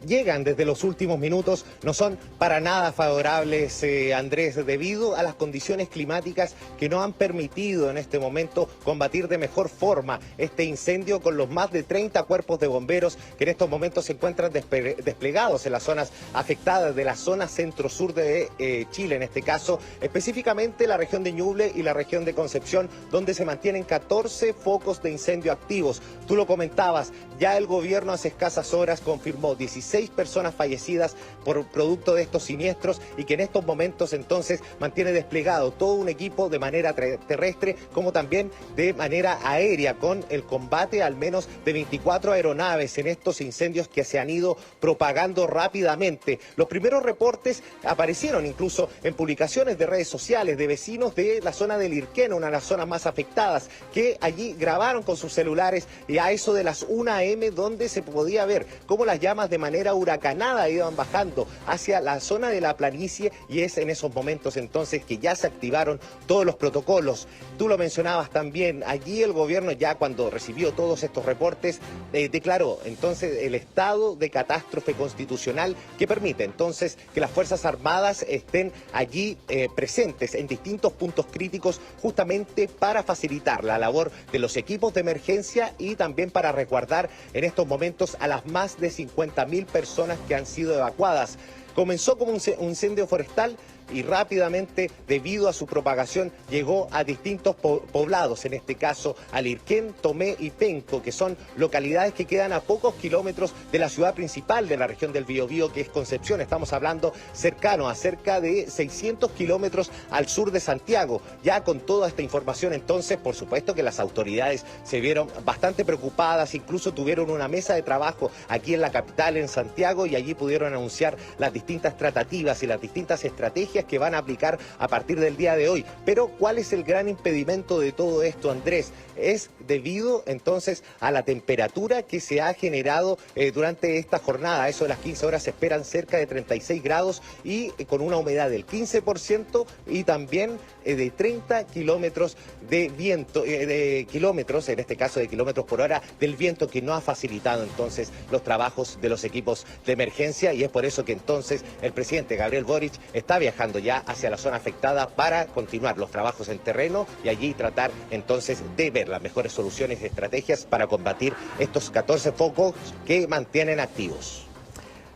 llegan desde los últimos minutos no son para nada favorables, Andrés, debido a las condiciones climáticas que no han permitido en este momento combatir de mejor forma este incendio con los más de 30 cuerpos de bomberos que en estos momentos se encuentran desplegados en las zonas afectadas de la zona centro-sur de Chile, en este caso específicamente la región de Ñuble y la región de Concepción, donde se mantienen 14 focos de incendio activos. Tú lo comentabas, ya el gobierno hace escasas horas confirmó 16 personas fallecidas por producto de estos siniestros y que en estos momentos entonces mantiene desplegado todo un equipo de manera terrestre como también de manera aérea con el combate al menos de 24 aeronaves en estos incendios que se han ido propagando rápidamente. Los primeros reportes aparecieron incluso en publicaciones de redes sociales de vecinos de la zona del Irquén, una de las zonas más afectadas, que allí grabaron con sus celulares y a eso de las 1 a.m. donde se podía ver cómo las llamas de manera huracanada iban bajando hacia la zona de la planicie y es en esos momentos entonces que ya se activaron todos los protocolos. Tú lo mencionabas también, allí el gobierno ya cuando recibió todos estos reportes declaró entonces el estado de catástrofe constitucional que permite entonces que las Fuerzas Armadas estén allí presentes en distintos puntos críticos justamente para facilitar la labor de los equipos de emergencia y también para resguardar en estos momentos a las más de 50.000 personas que han sido evacuadas. Comenzó como un incendio forestal, y rápidamente, debido a su propagación, llegó a distintos poblados, en este caso a Lirquén, Tomé y Penco, que son localidades que quedan a pocos kilómetros de la ciudad principal de la región del Biobío, que es Concepción. Estamos hablando cercano, a cerca de 600 kilómetros al sur de Santiago. Ya con toda esta información, entonces, por supuesto que las autoridades se vieron bastante preocupadas, incluso tuvieron una mesa de trabajo aquí en la capital, en Santiago, y allí pudieron anunciar las distintas tratativas y las distintas estrategias que van a aplicar a partir del día de hoy. Pero, ¿cuál es el gran impedimento de todo esto, Andrés? Es debido entonces a la temperatura que se ha generado durante esta jornada. A eso de las 15 horas se esperan cerca de 36 grados y con una humedad del 15% y también de 30 kilómetros de viento, en este caso de kilómetros por hora del viento, que no ha facilitado entonces los trabajos de los equipos de emergencia, y es por eso que entonces el presidente Gabriel Boric está viajando ya hacia la zona afectada para continuar los trabajos en terreno y allí tratar entonces de ver las mejores soluciones y estrategias para combatir estos 14 focos que mantienen activos.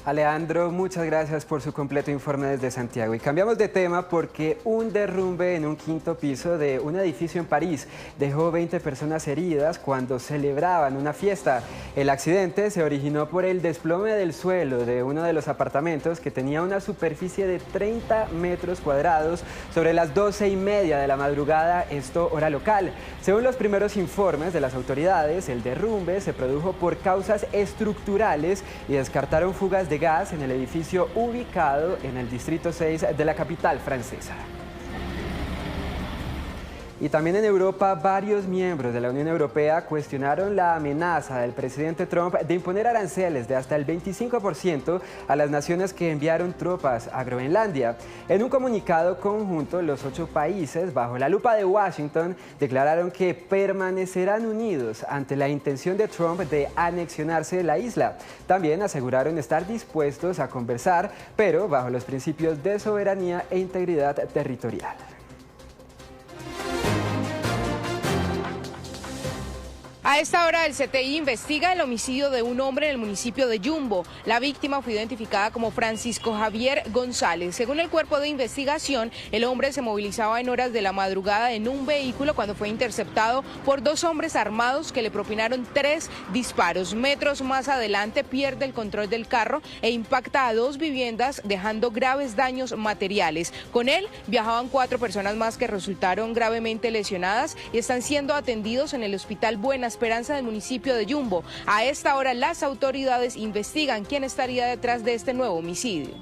Alejandro, muchas gracias por su completo informe desde Santiago. Y cambiamos de tema porque un derrumbe en un quinto piso de un edificio en París dejó 20 personas heridas cuando celebraban una fiesta. El accidente se originó por el desplome del suelo de uno de los apartamentos, que tenía una superficie de 30 metros cuadrados, sobre las 12:30 de la madrugada, esto hora local. Según los primeros informes de las autoridades, el derrumbe se produjo por causas estructurales y descartaron fugas de gas en el edificio ubicado en el distrito 6 de la capital francesa. Y también en Europa, varios miembros de la Unión Europea cuestionaron la amenaza del presidente Trump de imponer aranceles de hasta el 25% a las naciones que enviaron tropas a Groenlandia. En un comunicado conjunto, los 8 países, bajo la lupa de Washington, declararon que permanecerán unidos ante la intención de Trump de anexionarse la isla. También aseguraron estar dispuestos a conversar, pero bajo los principios de soberanía e integridad territorial. A esta hora el CTI investiga el homicidio de un hombre en el municipio de Yumbo. La víctima fue identificada como Francisco Javier González. Según el cuerpo de investigación, el hombre se movilizaba en horas de la madrugada en un vehículo cuando fue interceptado por 2 hombres armados que le propinaron 3 disparos. Metros más adelante pierde el control del carro e impacta a 2 viviendas, dejando graves daños materiales. Con él viajaban 4 personas más que resultaron gravemente lesionadas y están siendo atendidos en el Hospital Buena Esperanza del municipio de Yumbo. A esta hora las autoridades investigan quién estaría detrás de este nuevo homicidio.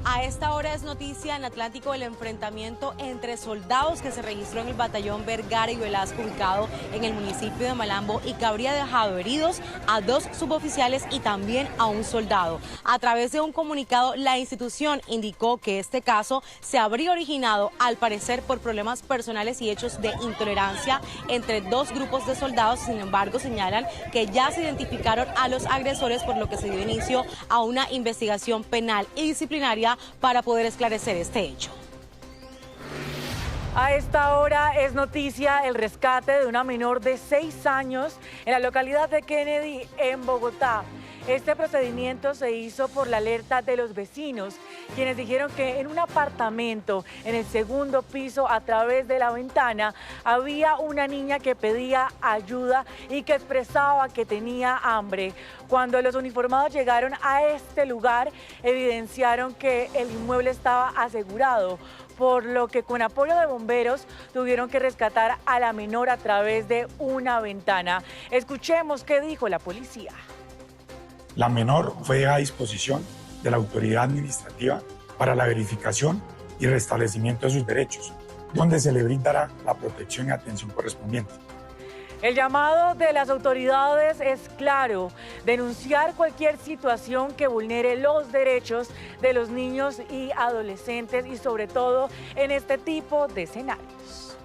A esta hora es noticia en Atlántico el enfrentamiento entre soldados que se registró en el batallón Vergara y Velasco, ubicado en el municipio de Malambo, y que habría dejado heridos a 2 suboficiales y también a un soldado. A través de un comunicado, la institución indicó que este caso se habría originado, al parecer, por problemas personales y hechos de intolerancia entre 2 grupos de soldados. Sin embargo, señalan que ya se identificaron a los agresores, por lo que se dio inicio a una investigación penal y disciplinaria para poder esclarecer este hecho. A esta hora es noticia el rescate de una menor de 6 años en la localidad de Kennedy, en Bogotá. Este procedimiento se hizo por la alerta de los vecinos, quienes dijeron que en un apartamento en el 2º piso, a través de la ventana, había una niña que pedía ayuda y que expresaba que tenía hambre. Cuando los uniformados llegaron a este lugar, evidenciaron que el inmueble estaba asegurado, por lo que con apoyo de bomberos tuvieron que rescatar a la menor a través de una ventana. Escuchemos qué dijo la policía. La menor fue a disposición de la autoridad administrativa para la verificación y restablecimiento de sus derechos, donde se le brindará la protección y atención correspondiente. El llamado de las autoridades es claro: denunciar cualquier situación que vulnere los derechos de los niños y adolescentes, y sobre todo en este tipo de escenarios.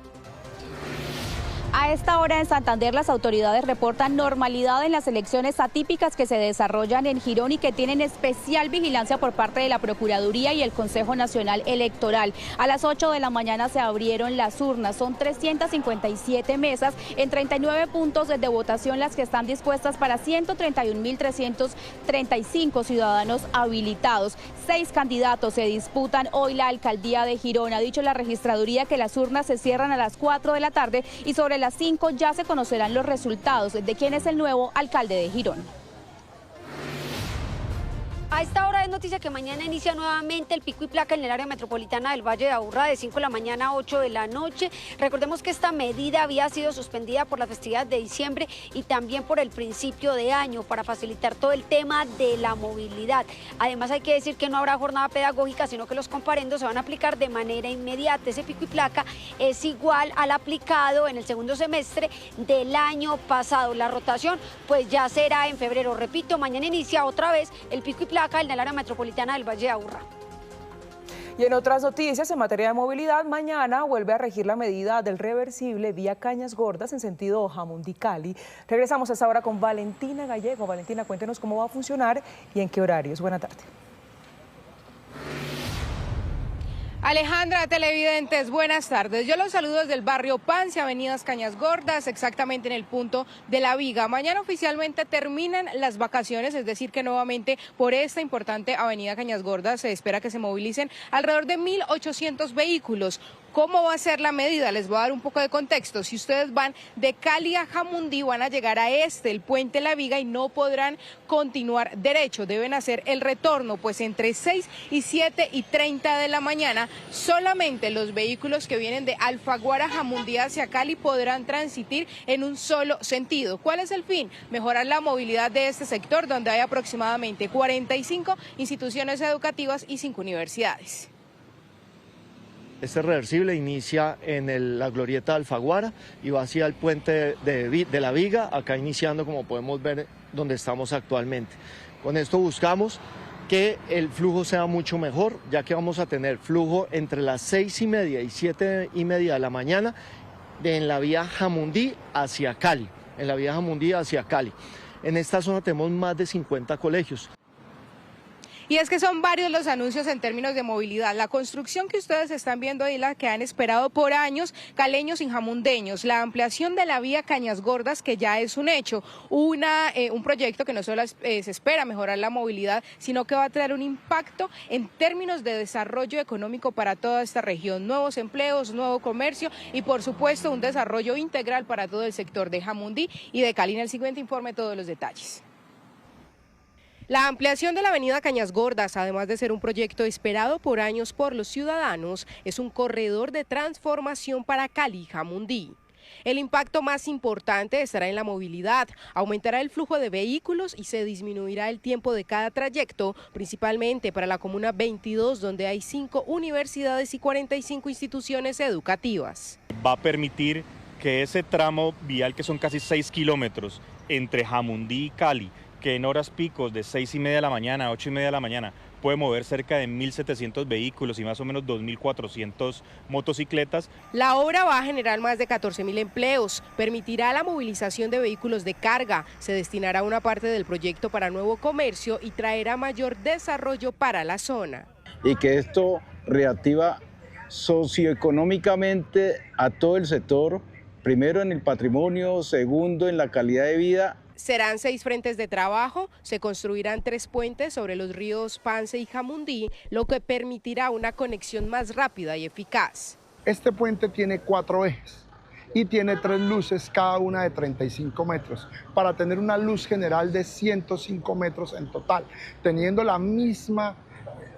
A esta hora en Santander las autoridades reportan normalidad en las elecciones atípicas que se desarrollan en Girón y que tienen especial vigilancia por parte de la Procuraduría y el Consejo Nacional Electoral. A las 8 de la mañana se abrieron las urnas, son 357 mesas en 39 puntos de votación las que están dispuestas para 131.335 ciudadanos habilitados. 6 candidatos se disputan hoy la alcaldía de Girón. Ha dicho la registraduría que las urnas se cierran a las 4 de la tarde y sobre las 5 ya se conocerán los resultados de quién es el nuevo alcalde de Girón. A esta hora es noticia que mañana inicia nuevamente el pico y placa en el área metropolitana del Valle de Aburrá de 5 de la mañana a 8 de la noche. Recordemos que esta medida había sido suspendida por la festividad de diciembre y también por el principio de año para facilitar todo el tema de la movilidad. Además hay que decir que no habrá jornada pedagógica, sino que los comparendos se van a aplicar de manera inmediata. Ese pico y placa es igual al aplicado en el segundo semestre del año pasado. La rotación pues ya será en febrero. Repito, mañana inicia otra vez el pico y placa en el área metropolitana del Valle de Aburrá. Y en otras noticias, en materia de movilidad, mañana vuelve a regir la medida del reversible vía Cañas Gordas en sentido Jamundí-Cali. Regresamos a esta hora con Valentina Gallego. Valentina, cuéntenos cómo va a funcionar y en qué horarios. Buenas tardes. Alejandra, televidentes, buenas tardes. Yo los saludo desde el barrio Pance, avenidas Cañas Gordas, exactamente en el punto de La Viga. Mañana oficialmente terminan las vacaciones, es decir que nuevamente por esta importante avenida Cañas Gordas se espera que se movilicen alrededor de 1.800 vehículos. ¿Cómo va a ser la medida? Les voy a dar un poco de contexto. Si ustedes van de Cali a Jamundí, van a llegar a el puente La Viga, y no podrán continuar derecho. Deben hacer el retorno, pues entre 6 y 7 y 30 de la mañana, solamente los vehículos que vienen de Alfaguara a Jamundí hacia Cali podrán transitir en un solo sentido. ¿Cuál es el fin? Mejorar la movilidad de este sector, donde hay aproximadamente 45 instituciones educativas y 5 universidades. Este reversible inicia en la glorieta de Alfaguara y va hacia el puente de La Viga, acá iniciando, como podemos ver, donde estamos actualmente. Con esto buscamos que el flujo sea mucho mejor, ya que vamos a tener flujo entre las 6:30 y 7:30 de la mañana en la vía Jamundí hacia Cali. En esta zona tenemos más de 50 colegios. Y es que son varios los anuncios en términos de movilidad. La construcción que ustedes están viendo ahí, la que han esperado por años caleños y jamundeños. La ampliación de la vía Cañas Gordas, que ya es un hecho. Un proyecto que no solo se espera mejorar la movilidad, sino que va a traer un impacto en términos de desarrollo económico para toda esta región. Nuevos empleos, nuevo comercio y, por supuesto, un desarrollo integral para todo el sector de Jamundí y de Cali. En el siguiente informe, todos los detalles. La ampliación de la avenida Cañas Gordas, además de ser un proyecto esperado por años por los ciudadanos, es un corredor de transformación para Cali y Jamundí. El impacto más importante estará en la movilidad, aumentará el flujo de vehículos y se disminuirá el tiempo de cada trayecto, principalmente para la comuna 22, donde hay 5 universidades y 45 instituciones educativas. Va a permitir que ese tramo vial, que son casi 6 kilómetros entre Jamundí y Cali, que en horas picos de 6:30 de la mañana a 8:30 de la mañana puede mover cerca de 1.700 vehículos y más o menos 2.400 motocicletas. La obra va a generar más de 14.000 empleos, permitirá la movilización de vehículos de carga, se destinará una parte del proyecto para nuevo comercio y traerá mayor desarrollo para la zona. Y que esto reactiva socioeconómicamente a todo el sector, primero en el patrimonio, segundo en la calidad de vida. Serán 6 frentes de trabajo, se construirán 3 puentes sobre los ríos Pance y Jamundí, lo que permitirá una conexión más rápida y eficaz. Este puente tiene 4 ejes y tiene 3 luces, cada una de 35 metros, para tener una luz general de 105 metros en total, teniendo la misma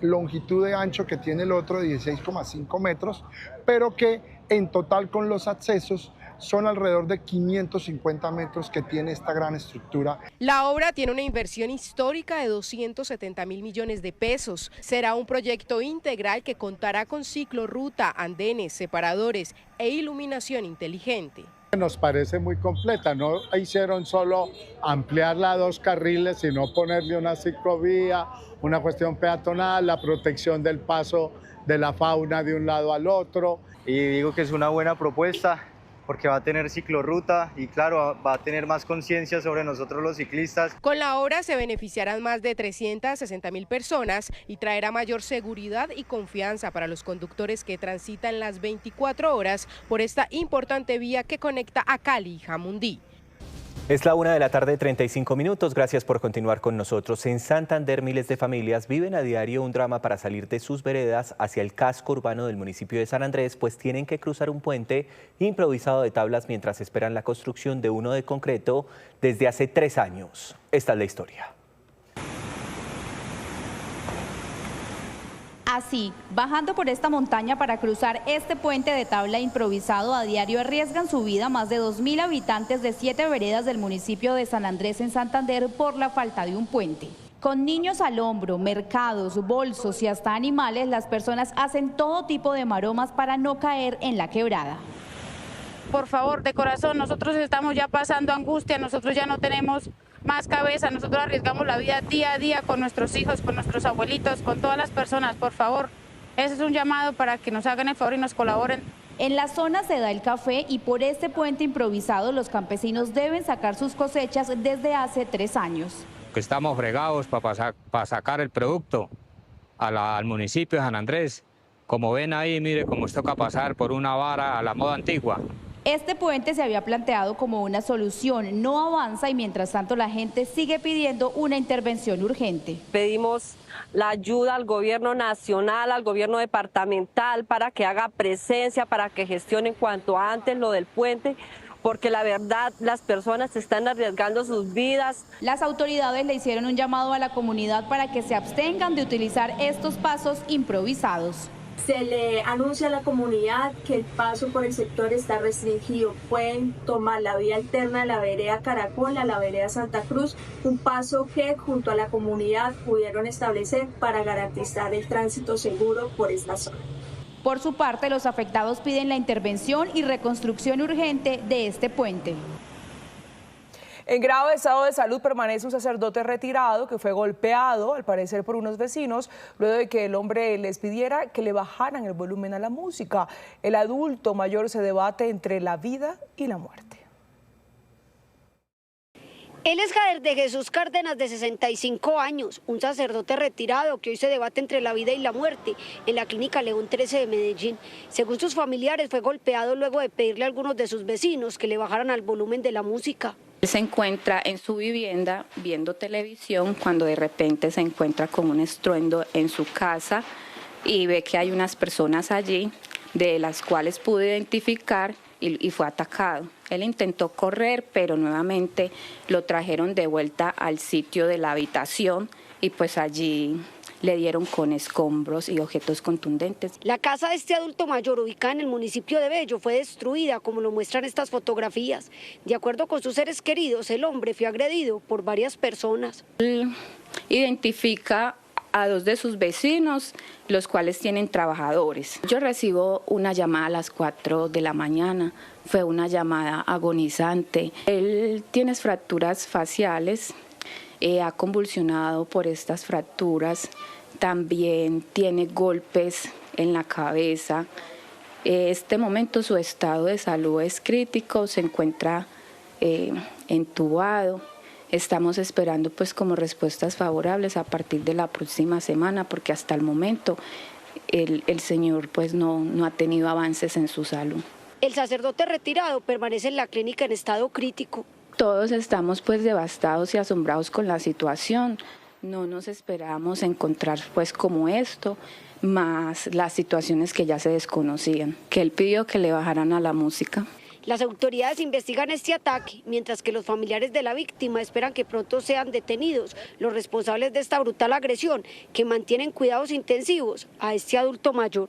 longitud de ancho que tiene el otro, 16,5 metros, pero que en total con los accesos son alrededor de 550 metros que tiene esta gran estructura. La obra tiene una inversión histórica de 270.000 millones de pesos. Será un proyecto integral que contará con ciclo, ruta, andenes, separadores e iluminación inteligente. Nos parece muy completa, no hicieron solo ampliarla a 2 carriles, sino ponerle una ciclovía, una cuestión peatonal, la protección del paso de la fauna de un lado al otro. Y digo que es una buena propuesta, porque va a tener ciclorruta y claro, va a tener más conciencia sobre nosotros los ciclistas. Con la obra se beneficiarán más de 360.000 personas y traerá mayor seguridad y confianza para los conductores que transitan las 24 horas por esta importante vía que conecta a Cali y Jamundí. Es la 1:35 p.m. Gracias por continuar con nosotros. En Santander, miles de familias viven a diario un drama para salir de sus veredas hacia el casco urbano del municipio de San Andrés, pues tienen que cruzar un puente improvisado de tablas mientras esperan la construcción de uno de concreto desde hace 3 años. Esta es la historia. Así, bajando por esta montaña para cruzar este puente de tabla improvisado a diario arriesgan su vida más de 2.000 habitantes de 7 veredas del municipio de San Andrés en Santander por la falta de un puente. Con niños al hombro, mercados, bolsos y hasta animales, las personas hacen todo tipo de maromas para no caer en la quebrada. Por favor, de corazón, nosotros estamos ya pasando angustia, nosotros ya no tenemos más cabeza, nosotros arriesgamos la vida día a día con nuestros hijos, con nuestros abuelitos, con todas las personas, por favor. Ese es un llamado para que nos hagan el favor y nos colaboren. En la zona se da el café y por este puente improvisado los campesinos deben sacar sus cosechas desde hace 3 años. Estamos fregados para sacar el producto al municipio de San Andrés. Como ven ahí, mire cómo toca pasar por una vara a la moda antigua. Este puente se había planteado como una solución, no avanza y mientras tanto la gente sigue pidiendo una intervención urgente. Pedimos la ayuda al gobierno nacional, al gobierno departamental para que haga presencia, para que gestionen cuanto antes lo del puente, porque la verdad las personas están arriesgando sus vidas. Las autoridades le hicieron un llamado a la comunidad para que se abstengan de utilizar estos pasos improvisados. Se le anuncia a la comunidad que el paso por el sector está restringido. Pueden tomar la vía alterna de la vereda Caracol a la vereda Santa Cruz, un paso que junto a la comunidad pudieron establecer para garantizar el tránsito seguro por esta zona. Por su parte, los afectados piden la intervención y reconstrucción urgente de este puente. En grave estado de salud permanece un sacerdote retirado que fue golpeado, al parecer por unos vecinos, luego de que el hombre les pidiera que le bajaran el volumen a la música. El adulto mayor se debate entre la vida y la muerte. Él es Jader de Jesús Cárdenas, de 65 años, un sacerdote retirado que hoy se debate entre la vida y la muerte en la clínica León 13 de Medellín. Según sus familiares, fue golpeado luego de pedirle a algunos de sus vecinos que le bajaran al volumen de la música. Él se encuentra en su vivienda viendo televisión cuando de repente se encuentra con un estruendo en su casa y ve que hay unas personas allí de las cuales pudo identificar y fue atacado. Él intentó correr, pero nuevamente lo trajeron de vuelta al sitio de la habitación y pues allí le dieron con escombros y objetos contundentes. La casa de este adulto mayor, ubicada en el municipio de Bello, fue destruida, como lo muestran estas fotografías. De acuerdo con sus seres queridos, el hombre fue agredido por varias personas. Él identifica a 2 de sus vecinos, los cuales tienen trabajadores. Yo recibo una llamada a las 4 de la mañana, fue una llamada agonizante. Él tiene fracturas faciales, ha convulsionado por estas fracturas, también tiene golpes en la cabeza. Este momento su estado de salud es crítico, se encuentra entubado. Estamos esperando pues como respuestas favorables a partir de la próxima semana, porque hasta el momento el señor pues no ha tenido avances en su salud. El sacerdote retirado permanece en la clínica en estado crítico. Todos estamos pues devastados y asombrados con la situación. No nos esperábamos encontrar pues como esto, más las situaciones que ya se desconocían, que él pidió que le bajaran a la música. Las autoridades investigan este ataque, mientras que los familiares de la víctima esperan que pronto sean detenidos los responsables de esta brutal agresión, que mantienen cuidados intensivos a este adulto mayor.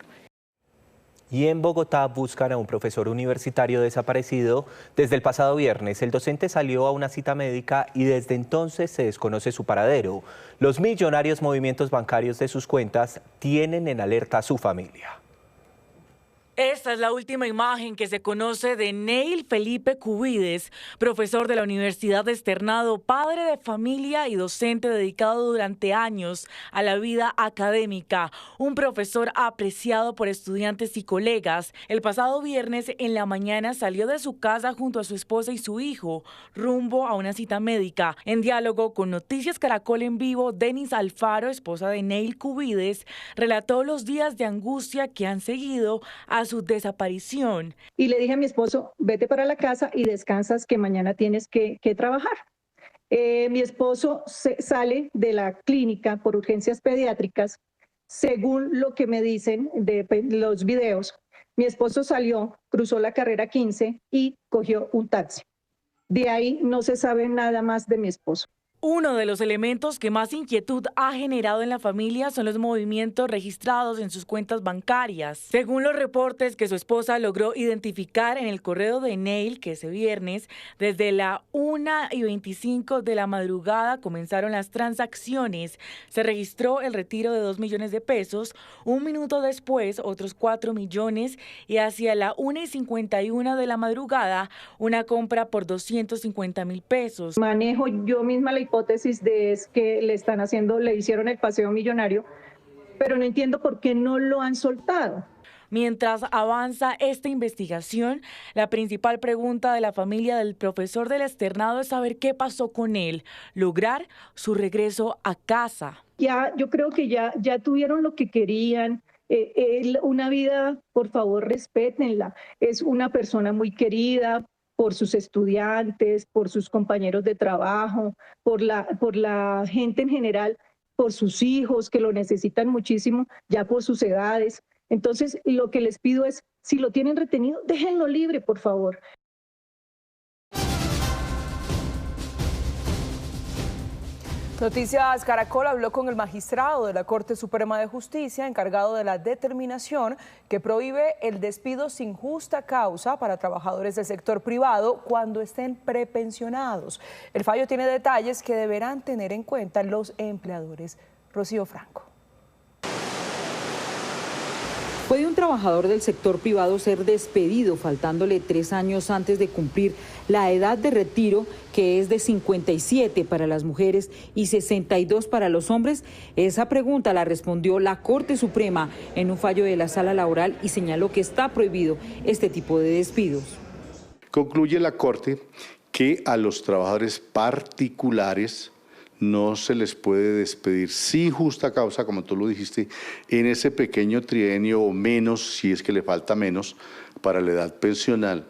Y en Bogotá buscan a un profesor universitario desaparecido desde el pasado viernes. El docente salió a una cita médica y desde entonces se desconoce su paradero. Los millonarios movimientos bancarios de sus cuentas tienen en alerta a su familia. Esta es la última imagen que se conoce de Neil Felipe Cubides, profesor de la Universidad de Externado, padre de familia y docente dedicado durante años a la vida académica. Un profesor apreciado por estudiantes y colegas. El pasado viernes en la mañana salió de su casa junto a su esposa y su hijo, rumbo a una cita médica. En diálogo con Noticias Caracol en Vivo, Denis Alfaro, esposa de Neil Cubides, relató los días de angustia que han seguido a su desaparición. Y le dije a mi esposo, vete para la casa y descansas que mañana tienes que trabajar. Mi esposo sale de la clínica por urgencias pediátricas, según lo que me dicen de los videos. Mi esposo salió, cruzó la carrera 15 y cogió un taxi. De ahí no se sabe nada más de mi esposo. Uno de los elementos que más inquietud ha generado en la familia son los movimientos registrados en sus cuentas bancarias. Según los reportes que su esposa logró identificar en el correo de Neil, que ese viernes, desde la 1:25 de la madrugada comenzaron las transacciones. Se registró el retiro de 2 millones de pesos, un minuto después otros 4 millones y hacia la 1:51 de la madrugada una compra por 250,000 pesos. Manejo yo misma la hipótesis de es que le hicieron el paseo millonario, pero no entiendo por qué no lo han soltado. Mientras avanza esta investigación, la principal pregunta de la familia del profesor del externado es saber qué pasó con él, lograr su regreso a casa. Yo creo que ya tuvieron lo que querían. Una vida, por favor, respétenla. Es una persona muy querida por sus estudiantes, por sus compañeros de trabajo, por la gente en general, por sus hijos que lo necesitan muchísimo, ya por sus edades. Entonces, lo que les pido es, si lo tienen retenido, déjenlo libre, por favor. Noticias Caracol habló con el magistrado de la Corte Suprema de Justicia encargado de la determinación que prohíbe el despido sin justa causa para trabajadores del sector privado cuando estén prepensionados. El fallo tiene detalles que deberán tener en cuenta los empleadores. Rocío Franco. ¿Puede un trabajador del sector privado ser despedido faltándole 3 años antes de cumplir la edad de retiro, que es de 57 para las mujeres y 62 para los hombres? Esa pregunta la respondió la Corte Suprema en un fallo de la Sala Laboral y señaló que está prohibido este tipo de despidos. Concluye la Corte que a los trabajadores particulares no se les puede despedir sin justa causa, como tú lo dijiste, en ese pequeño trienio o menos, si es que le falta menos, para la edad pensional,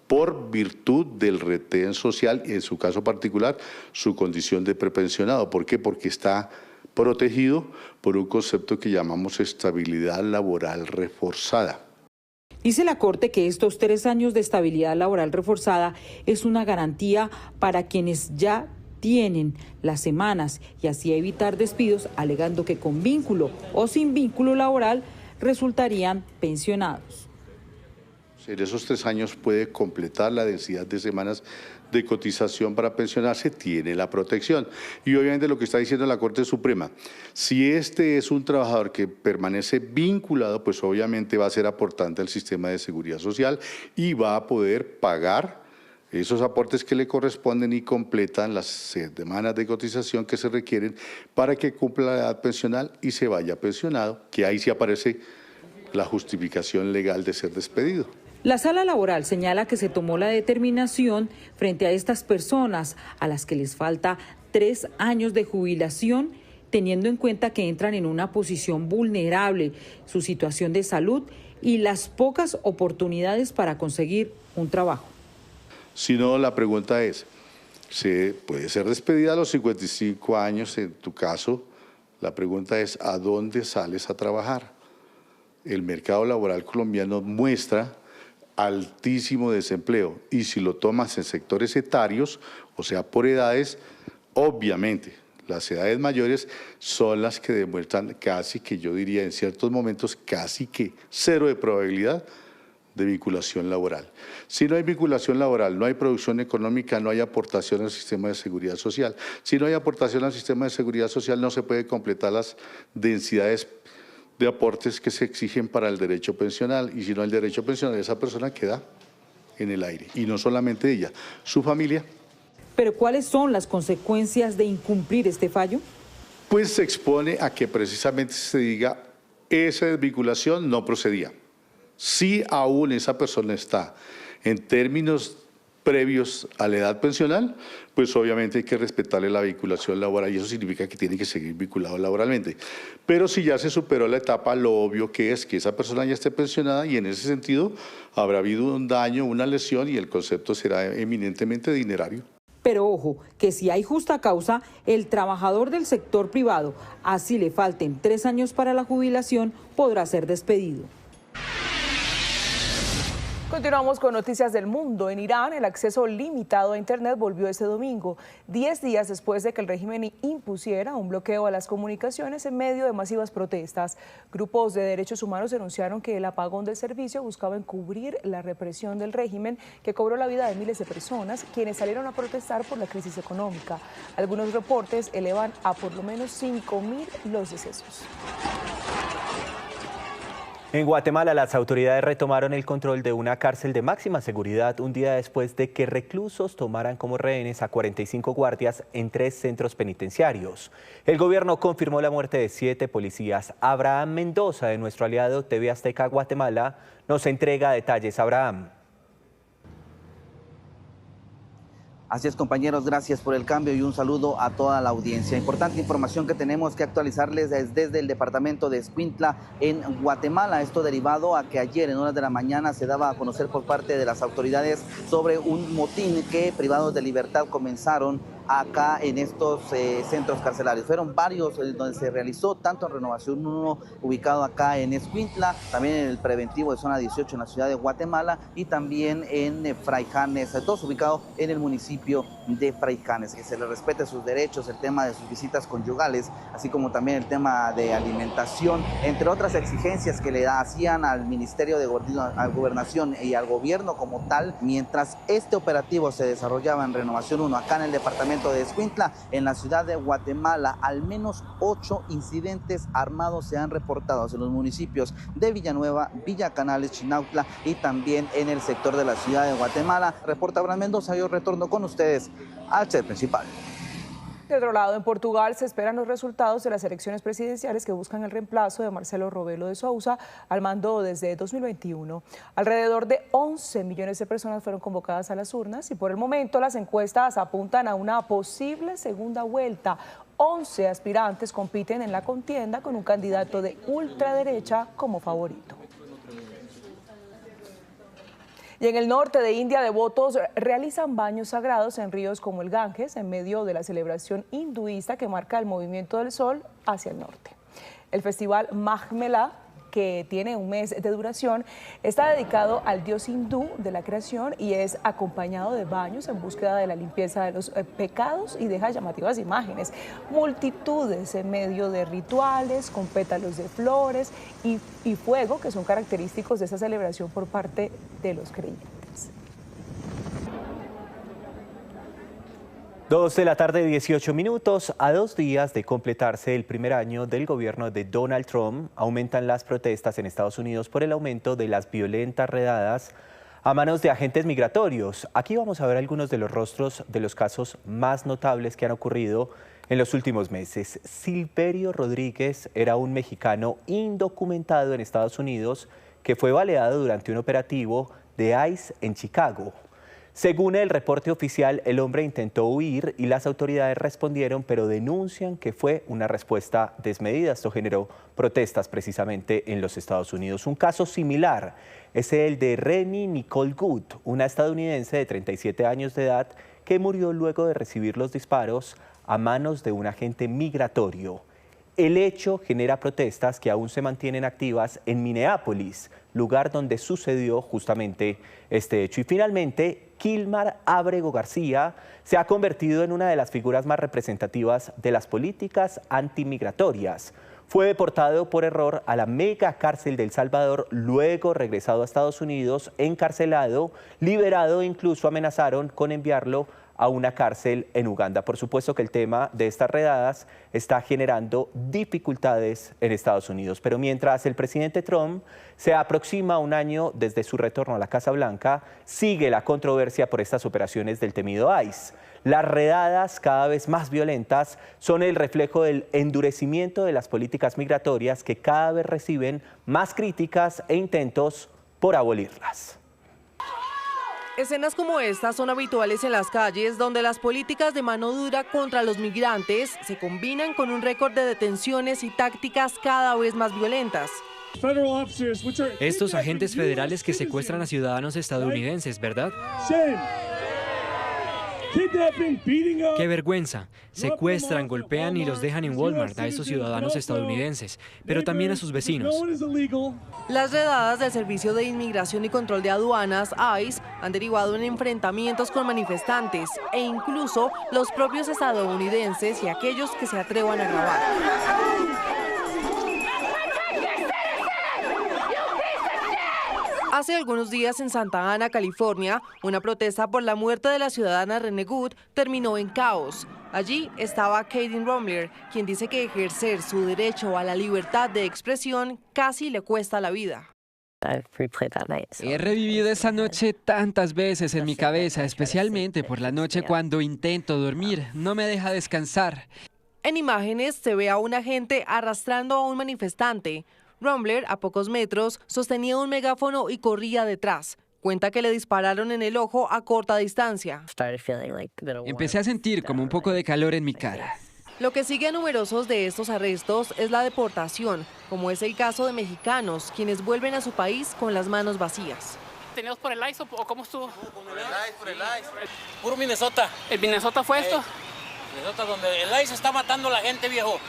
por virtud del retén social y en su caso particular, su condición de prepensionado. ¿Por qué? Porque está protegido por un concepto que llamamos estabilidad laboral reforzada. Dice la Corte que estos 3 años de estabilidad laboral reforzada es una garantía para quienes ya tienen las semanas y así evitar despidos, alegando que con vínculo o sin vínculo laboral resultarían pensionados. En esos 3 años puede completar la densidad de semanas de cotización para pensionarse, tiene la protección. Y obviamente lo que está diciendo la Corte Suprema, si este es un trabajador que permanece vinculado, pues obviamente va a ser aportante al sistema de seguridad social y va a poder pagar esos aportes que le corresponden y completan las semanas de cotización que se requieren para que cumpla la edad pensional y se vaya pensionado, que ahí sí aparece la justificación legal de ser despedido. La Sala Laboral señala que se tomó la determinación frente a estas personas a las que les falta 3 años de jubilación, teniendo en cuenta que entran en una posición vulnerable, su situación de salud y las pocas oportunidades para conseguir un trabajo. Si no, la pregunta es, ¿se puede ser despedida a los 55 años en tu caso? La pregunta es, ¿a dónde sales a trabajar? El mercado laboral colombiano muestra altísimo desempleo y si lo tomas en sectores etarios, o sea, por edades, obviamente las edades mayores son las que demuestran casi que yo diría en ciertos momentos casi que 0 de probabilidad de vinculación laboral. Si no hay vinculación laboral, no hay producción económica, no hay aportación al sistema de seguridad social. Si no hay aportación al sistema de seguridad social, no se puede completar las densidades de aportes que se exigen para el derecho pensional, y si no el derecho pensional, esa persona queda en el aire, y no solamente ella, su familia. ¿Pero cuáles son las consecuencias de incumplir este fallo? Pues se expone a que precisamente se diga esa desvinculación no procedía. Si aún esa persona está en términos previos a la edad pensional, pues obviamente hay que respetarle la vinculación laboral y eso significa que tiene que seguir vinculado laboralmente. Pero si ya se superó la etapa, lo obvio que es que esa persona ya esté pensionada y en ese sentido habrá habido un daño, una lesión y el concepto será eminentemente dinerario. Pero ojo, que si hay justa causa, el trabajador del sector privado, así le falten 3 años para la jubilación, podrá ser despedido. Continuamos con noticias del mundo. En Irán, el acceso limitado a Internet volvió este domingo, 10 días después de que el régimen impusiera un bloqueo a las comunicaciones en medio de masivas protestas. Grupos de derechos humanos denunciaron que el apagón del servicio buscaba encubrir la represión del régimen que cobró la vida de miles de personas, quienes salieron a protestar por la crisis económica. Algunos reportes elevan a por lo menos 5.000 los decesos. En Guatemala, las autoridades retomaron el control de una cárcel de máxima seguridad un día después de que reclusos tomaran como rehenes a 45 guardias en 3 centros penitenciarios. El gobierno confirmó la muerte de 7 policías. Abraham Mendoza, de nuestro aliado TV Azteca Guatemala, nos entrega detalles. Abraham. Así es, compañeros, gracias por el cambio y un saludo a toda la audiencia. Importante información que tenemos que actualizarles desde el departamento de Escuintla en Guatemala. Esto derivado a que ayer en horas de la mañana se daba a conocer por parte de las autoridades sobre un motín que privados de libertad comenzaron acá en estos centros carcelarios. Fueron varios donde se realizó, tanto en Renovación 1, ubicado acá en Escuintla, también en el preventivo de zona 18 en la ciudad de Guatemala y también en Fraijanes, todos ubicados en el municipio de Fraijanes. Que se les respete sus derechos, el tema de sus visitas conyugales, así como también el tema de alimentación, entre otras exigencias que le hacían al Ministerio de Gobernación y al gobierno como tal, mientras este operativo se desarrollaba en Renovación 1, acá en el departamento de Escuintla, en la ciudad de Guatemala. Al menos 8 incidentes armados se han reportado en los municipios de Villanueva, Villa Canales, Chinautla y también en el sector de la ciudad de Guatemala. Reporta Abraham Mendoza, yo retorno con ustedes al set principal. De otro lado, en Portugal se esperan los resultados de las elecciones presidenciales que buscan el reemplazo de Marcelo Rebelo de Sousa al mando desde 2021. Alrededor de 11 millones de personas fueron convocadas a las urnas y por el momento las encuestas apuntan a una posible segunda vuelta. 11 aspirantes compiten en la contienda con un candidato de ultraderecha como favorito. Y en el norte de India, devotos realizan baños sagrados en ríos como el Ganges en medio de la celebración hinduista que marca el movimiento del sol hacia el norte. El festival Magh Mela, que tiene un mes de duración, está dedicado al dios hindú de la creación y es acompañado de baños en búsqueda de la limpieza de los pecados y deja llamativas imágenes. Multitudes en medio de rituales con pétalos de flores y fuego que son característicos de esta celebración por parte de los creyentes. 2 de la tarde, 18 minutos. A 2 días de completarse el primer año del gobierno de Donald Trump, aumentan las protestas en Estados Unidos por el aumento de las violentas redadas a manos de agentes migratorios. Aquí vamos a ver algunos de los rostros de los casos más notables que han ocurrido en los últimos meses. Silverio Rodríguez era un mexicano indocumentado en Estados Unidos que fue baleado durante un operativo de ICE en Chicago. Según el reporte oficial, el hombre intentó huir y las autoridades respondieron, pero denuncian que fue una respuesta desmedida. Esto generó protestas precisamente en los Estados Unidos. Un caso similar es el de Rennie Nicole Good, una estadounidense de 37 años de edad que murió luego de recibir los disparos a manos de un agente migratorio. El hecho genera protestas que aún se mantienen activas en Minneapolis, lugar donde sucedió justamente este hecho. Y finalmente, Kilmar Ábrego García se ha convertido en una de las figuras más representativas de las políticas antimigratorias. Fue deportado por error a la mega cárcel de El Salvador, luego regresado a Estados Unidos, encarcelado, liberado e incluso amenazaron con enviarlo a una cárcel en Uganda. Por supuesto que el tema de estas redadas está generando dificultades en Estados Unidos, pero mientras el presidente Trump se aproxima a un año desde su retorno a la Casa Blanca, sigue la controversia por estas operaciones del temido ICE. Las redadas cada vez más violentas son el reflejo del endurecimiento de las políticas migratorias que cada vez reciben más críticas e intentos por abolirlas. Escenas como estas son habituales en las calles, donde las políticas de mano dura contra los migrantes se combinan con un récord de detenciones y tácticas cada vez más violentas. Estos agentes federales que secuestran a ciudadanos estadounidenses, ¿verdad? ¡Qué vergüenza! Secuestran, golpean y los dejan en Walmart a esos ciudadanos estadounidenses, pero también a sus vecinos. Las redadas del Servicio de Inmigración y Control de Aduanas, ICE, han derivado en enfrentamientos con manifestantes e incluso los propios estadounidenses y aquellos que se atrevan a grabar. Hace algunos días en Santa Ana, California, una protesta por la muerte de la ciudadana Renee Good terminó en caos. Allí estaba Katie Rumler, quien dice que ejercer su derecho a la libertad de expresión casi le cuesta la vida. He revivido esa noche tantas veces en mi cabeza, especialmente por la noche cuando intento dormir. No me deja descansar. En imágenes se ve a un agente arrastrando a un manifestante. Rumler, a pocos metros, sostenía un megáfono y corría detrás. Cuenta que le dispararon en el ojo a corta distancia. Empecé a sentir como un poco de calor en mi cara. Lo que sigue a numerosos de estos arrestos es la deportación, como es el caso de mexicanos, quienes vuelven a su país con las manos vacías. ¿Teníamos por el ICE o cómo estuvo? Por el ICE. Puro Minnesota. ¿El Minnesota fue esto? Minnesota, donde el ICE está matando a la gente, viejo.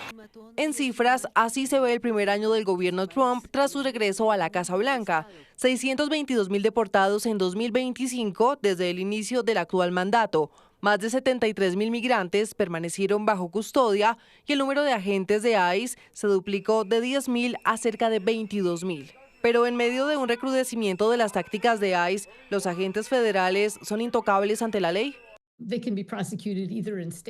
En cifras, así se ve el primer año del gobierno Trump tras su regreso a la Casa Blanca. 622.000 deportados en 2025 desde el inicio del actual mandato. Más de 73.000 migrantes permanecieron bajo custodia y el número de agentes de ICE se duplicó de 10.000 a cerca de 22.000. Pero en medio de un recrudecimiento de las tácticas de ICE, ¿los agentes federales son intocables ante la ley?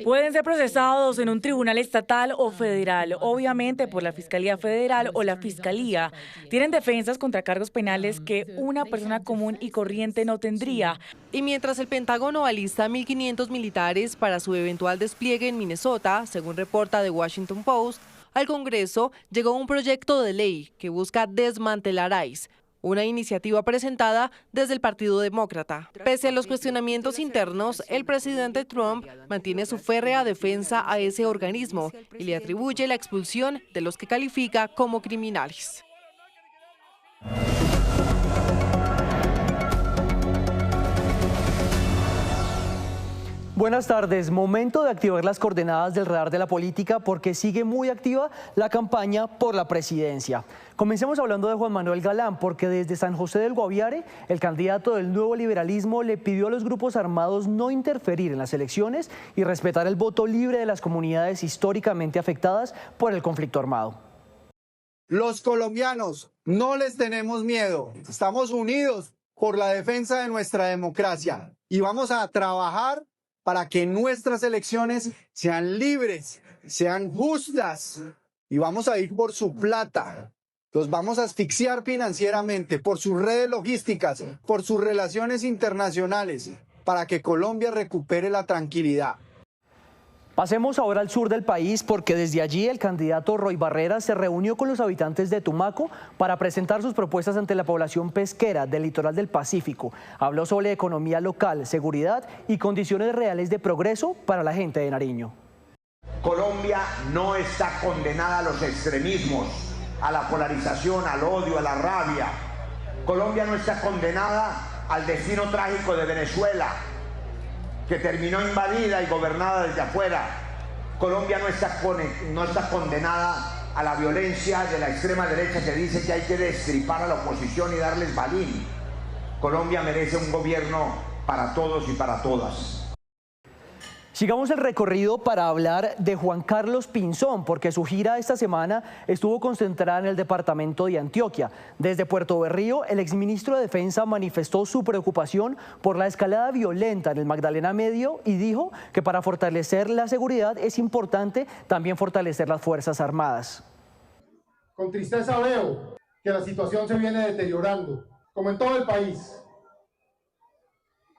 Pueden ser procesados en un tribunal estatal o federal, obviamente por la Fiscalía Federal o la Fiscalía. Tienen defensas contra cargos penales que una persona común y corriente no tendría. Y mientras el Pentágono alista 1.500 militares para su eventual despliegue en Minnesota, según reporta The Washington Post, al Congreso llegó un proyecto de ley que busca desmantelar ICE. Una iniciativa presentada desde el Partido Demócrata. Pese a los cuestionamientos internos, el presidente Trump mantiene su férrea defensa a ese organismo y le atribuye la expulsión de los que califica como criminales. Buenas tardes. Momento de activar las coordenadas del radar de la política porque sigue muy activa la campaña por la presidencia. Comencemos hablando de Juan Manuel Galán porque desde San José del Guaviare, el candidato del nuevo liberalismo le pidió a los grupos armados no interferir en las elecciones y respetar el voto libre de las comunidades históricamente afectadas por el conflicto armado. Los colombianos no les tenemos miedo. Estamos unidos por la defensa de nuestra democracia y vamos a trabajar para que nuestras elecciones sean libres, sean justas y vamos a ir por su plata. Los vamos a asfixiar financieramente por sus redes logísticas, por sus relaciones internacionales, para que Colombia recupere la tranquilidad. Pasemos ahora al sur del país porque desde allí el candidato Roy Barreras se reunió con los habitantes de Tumaco para presentar sus propuestas ante la población pesquera del litoral del Pacífico. Habló sobre economía local, seguridad y condiciones reales de progreso para la gente de Nariño. Colombia no está condenada a los extremismos, a la polarización, al odio, a la rabia. Colombia no está condenada al destino trágico de Venezuela, que terminó invadida y gobernada desde afuera. Colombia no está condenada a la violencia de la extrema derecha que dice que hay que destripar a la oposición y darles balín. Colombia merece un gobierno para todos y para todas. Sigamos el recorrido para hablar de Juan Carlos Pinzón, porque su gira esta semana estuvo concentrada en el departamento de Antioquia. Desde Puerto Berrío, el exministro de Defensa manifestó su preocupación por la escalada violenta en el Magdalena Medio y dijo que para fortalecer la seguridad es importante también fortalecer las Fuerzas Armadas. Con tristeza veo que la situación se viene deteriorando, como en todo el país.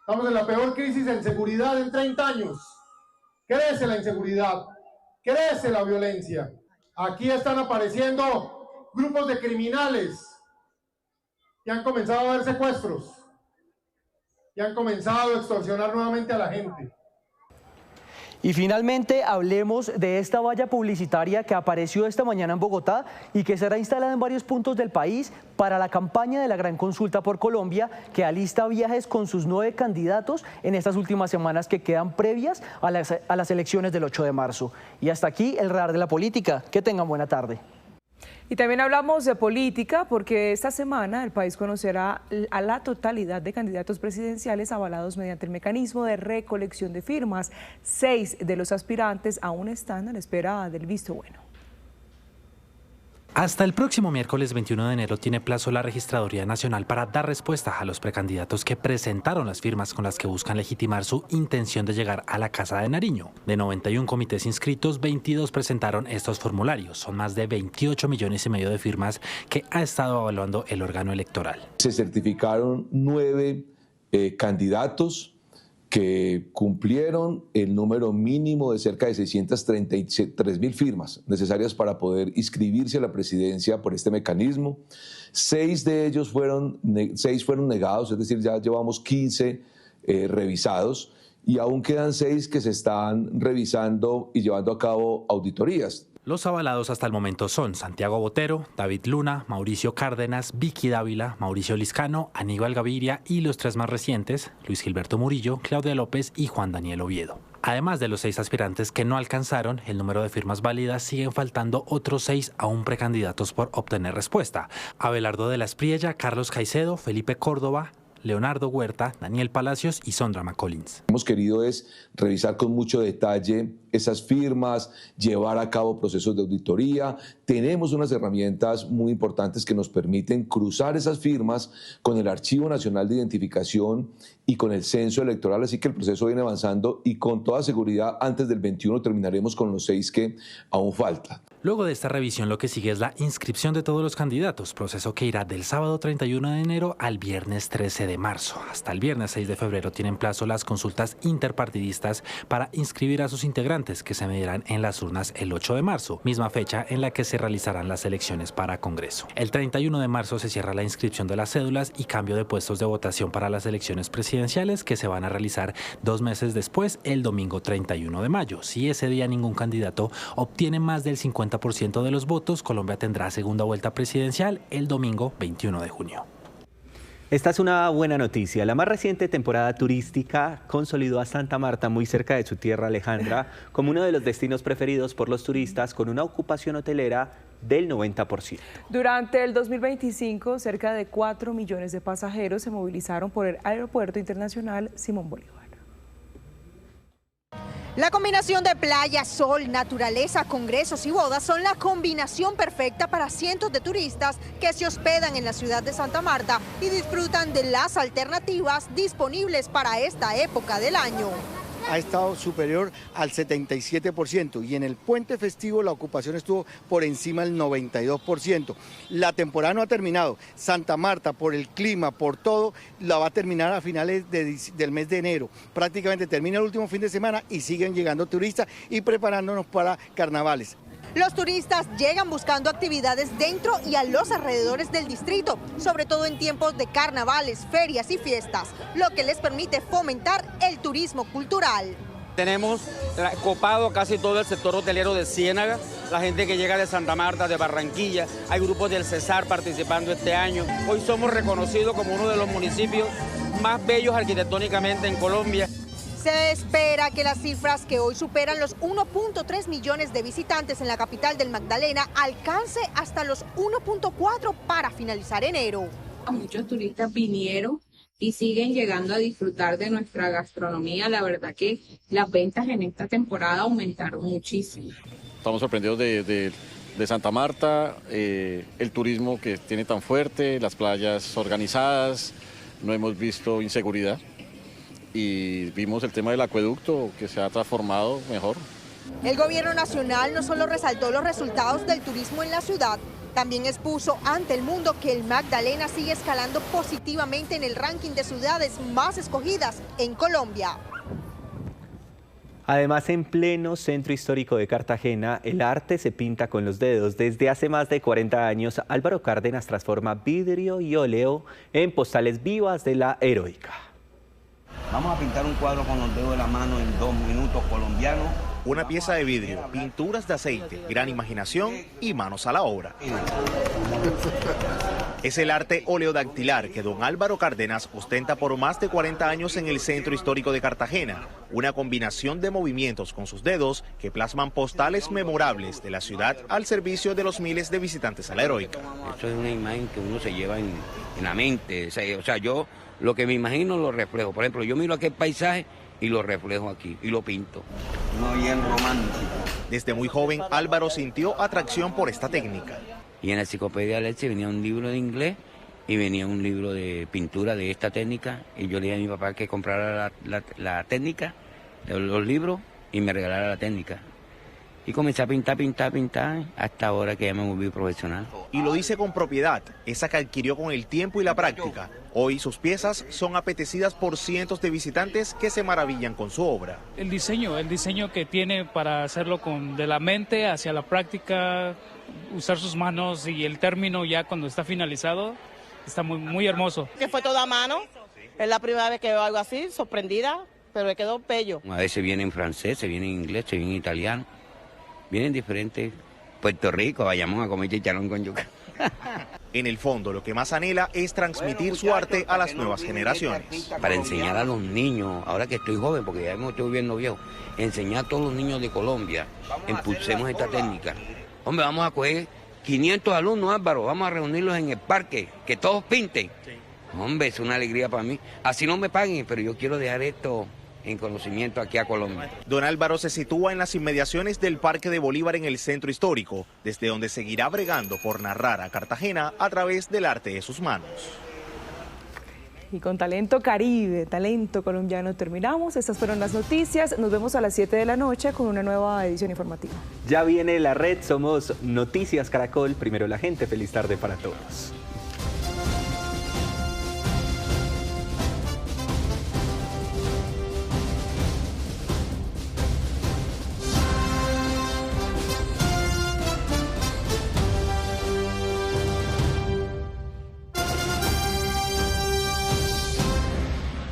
Estamos en la peor crisis en seguridad en 30 años. Crece la inseguridad, crece la violencia. Aquí están apareciendo grupos de criminales que han comenzado a haber secuestros, que han comenzado a extorsionar nuevamente a la gente. Y finalmente hablemos de esta valla publicitaria que apareció esta mañana en Bogotá y que será instalada en varios puntos del país para la campaña de la Gran Consulta por Colombia, que alista viajes con sus 9 candidatos en estas últimas semanas que quedan previas a las elecciones del 8 de marzo. Y hasta aquí el radar de la política. Que tengan buena tarde. Y también hablamos de política porque esta semana el país conocerá a la totalidad de candidatos presidenciales avalados mediante el mecanismo de recolección de firmas. 6 de los aspirantes aún están a la espera del visto bueno. Hasta el próximo miércoles 21 de enero tiene plazo la Registraduría Nacional para dar respuesta a los precandidatos que presentaron las firmas con las que buscan legitimar su intención de llegar a la Casa de Nariño. De 91 comités inscritos, 22 presentaron estos formularios. Son más de 28,5 millones de firmas que ha estado evaluando el órgano electoral. Se certificaron 9 candidatos que cumplieron el número mínimo de cerca de 633,000 firmas necesarias para poder inscribirse a la presidencia por este mecanismo. 6 de ellos fueron negados, es decir, ya llevamos 15 revisados y aún quedan 6 que se están revisando y llevando a cabo auditorías. Los avalados hasta el momento son Santiago Botero, David Luna, Mauricio Cárdenas, Vicky Dávila, Mauricio Liscano, Aníbal Gaviria y los 3 más recientes, Luis Gilberto Murillo, Claudia López y Juan Daniel Oviedo. Además de los 6 aspirantes que no alcanzaron el número de firmas válidas, siguen faltando otros 6 aún precandidatos por obtener respuesta. Abelardo de la Espriella, Carlos Caicedo, Felipe Córdoba, Leonardo Huerta, Daniel Palacios y Sondra McCollins. Hemos querido revisar con mucho detalle esas firmas, llevar a cabo procesos de auditoría. Tenemos unas herramientas muy importantes que nos permiten cruzar esas firmas con el Archivo Nacional de Identificación y con el censo electoral, así que el proceso viene avanzando y con toda seguridad antes del 21 terminaremos con los 6 que aún faltan. Luego de esta revisión lo que sigue es la inscripción de todos los candidatos, proceso que irá del sábado 31 de enero al viernes 13 de marzo. Hasta el viernes 6 de febrero tienen plazo las consultas interpartidistas para inscribir a sus integrantes, que se medirán en las urnas el 8 de marzo, misma fecha en la que se realizarán las elecciones para Congreso. El 31 de marzo se cierra la inscripción de las cédulas y cambio de puestos de votación para las elecciones presidenciales, que se van a realizar 2 meses después, el domingo 31 de mayo. Si ese día ningún candidato obtiene más del 50% de los votos, Colombia tendrá segunda vuelta presidencial el domingo 21 de junio. Esta es una buena noticia. La más reciente temporada turística consolidó a Santa Marta, muy cerca de su tierra Alejandra, como uno de los destinos preferidos por los turistas, con una ocupación hotelera del 90%. Durante el 2025, cerca de 4 millones de pasajeros se movilizaron por el Aeropuerto Internacional Simón Bolívar. La combinación de playa, sol, naturaleza, congresos y bodas son la combinación perfecta para cientos de turistas que se hospedan en la ciudad de Santa Marta y disfrutan de las alternativas disponibles para esta época del año. Ha estado superior al 77% y en el puente festivo la ocupación estuvo por encima del 92%. La temporada no ha terminado. Santa Marta, por el clima, por todo, la va a terminar a finales del mes de enero. Prácticamente termina el último fin de semana y siguen llegando turistas y preparándonos para carnavales. Los turistas llegan buscando actividades dentro y a los alrededores del distrito, sobre todo en tiempos de carnavales, ferias y fiestas, lo que les permite fomentar el turismo cultural. Tenemos copado casi todo el sector hotelero de Ciénaga, la gente que llega de Santa Marta, de Barranquilla, hay grupos del Cesar participando este año. Hoy somos reconocidos como uno de los municipios más bellos arquitectónicamente en Colombia. Se espera que las cifras que hoy superan los 1.3 millones de visitantes en la capital del Magdalena alcance hasta los 1.4 para finalizar enero. Muchos turistas vinieron y siguen llegando a disfrutar de nuestra gastronomía. La verdad que las ventas en esta temporada aumentaron muchísimo. Estamos sorprendidos de Santa Marta, el turismo que tiene tan fuerte, las playas organizadas, no hemos visto inseguridad y vimos el tema del acueducto que se ha transformado mejor. El gobierno nacional no solo resaltó los resultados del turismo en la ciudad, también expuso ante el mundo que el Magdalena sigue escalando positivamente en el ranking de ciudades más escogidas en Colombia. Además, en pleno centro histórico de Cartagena, el arte se pinta con los dedos. Desde hace más de 40 años, Álvaro Cárdenas transforma vidrio y óleo en postales vivas de la heroica. Vamos a pintar un cuadro con los dedos de la mano en 2 minutos colombianos. Una pieza de vidrio, pinturas de aceite, gran imaginación y manos a la obra. Es el arte oleodactilar que don Álvaro Cárdenas ostenta por más de 40 años en el centro histórico de Cartagena. Una combinación de movimientos con sus dedos que plasman postales memorables de la ciudad al servicio de los miles de visitantes a la heroica. Esto es una imagen que uno se lleva en la mente. O sea, yo lo que me imagino lo reflejo. Por ejemplo, yo miro aquel paisaje y lo reflejo aquí y lo pinto. No bien romántico. Desde muy joven, Álvaro sintió atracción por esta técnica. Y en la enciclopedia de leche venía un libro de inglés y venía un libro de pintura de esta técnica. Y yo le dije a mi papá que comprara la técnica, los libros, y me regalara la técnica. Y comencé a pintar, hasta ahora que ya me volví profesional. Y lo dice con propiedad, esa que adquirió con el tiempo y la práctica. Hoy sus piezas son apetecidas por cientos de visitantes que se maravillan con su obra. El diseño que tiene para hacerlo de la mente hacia la práctica, usar sus manos y el término ya cuando está finalizado, está muy, muy hermoso. Que fue todo a mano, es la primera vez que veo algo así, sorprendida, pero le quedó bello. A veces viene en francés, se viene en inglés, se viene en italiano. Vienen diferentes. Puerto Rico, vayamos a comer chicharrón con yuca. En el fondo, lo que más anhela es transmitir su arte a las nuevas generaciones. Para enseñar a los niños, ahora que estoy joven, porque ya me estoy viendo viejo, enseñar a todos los niños de Colombia, impulsemos esta técnica. Hombre, vamos a coger 500 alumnos, Álvaro, vamos a reunirlos en el parque, que todos pinten. Hombre, es una alegría para mí. Así no me paguen, pero yo quiero dejar esto en conocimiento aquí a Colombia. Don Álvaro se sitúa en las inmediaciones del Parque de Bolívar en el centro histórico, desde donde seguirá bregando por narrar a Cartagena a través del arte de sus manos. Y con talento caribe, talento colombiano terminamos. Estas fueron las noticias. Nos vemos a las 7 de la noche con una nueva edición informativa. Ya viene la red, somos Noticias Caracol. Primero la gente, feliz tarde para todos.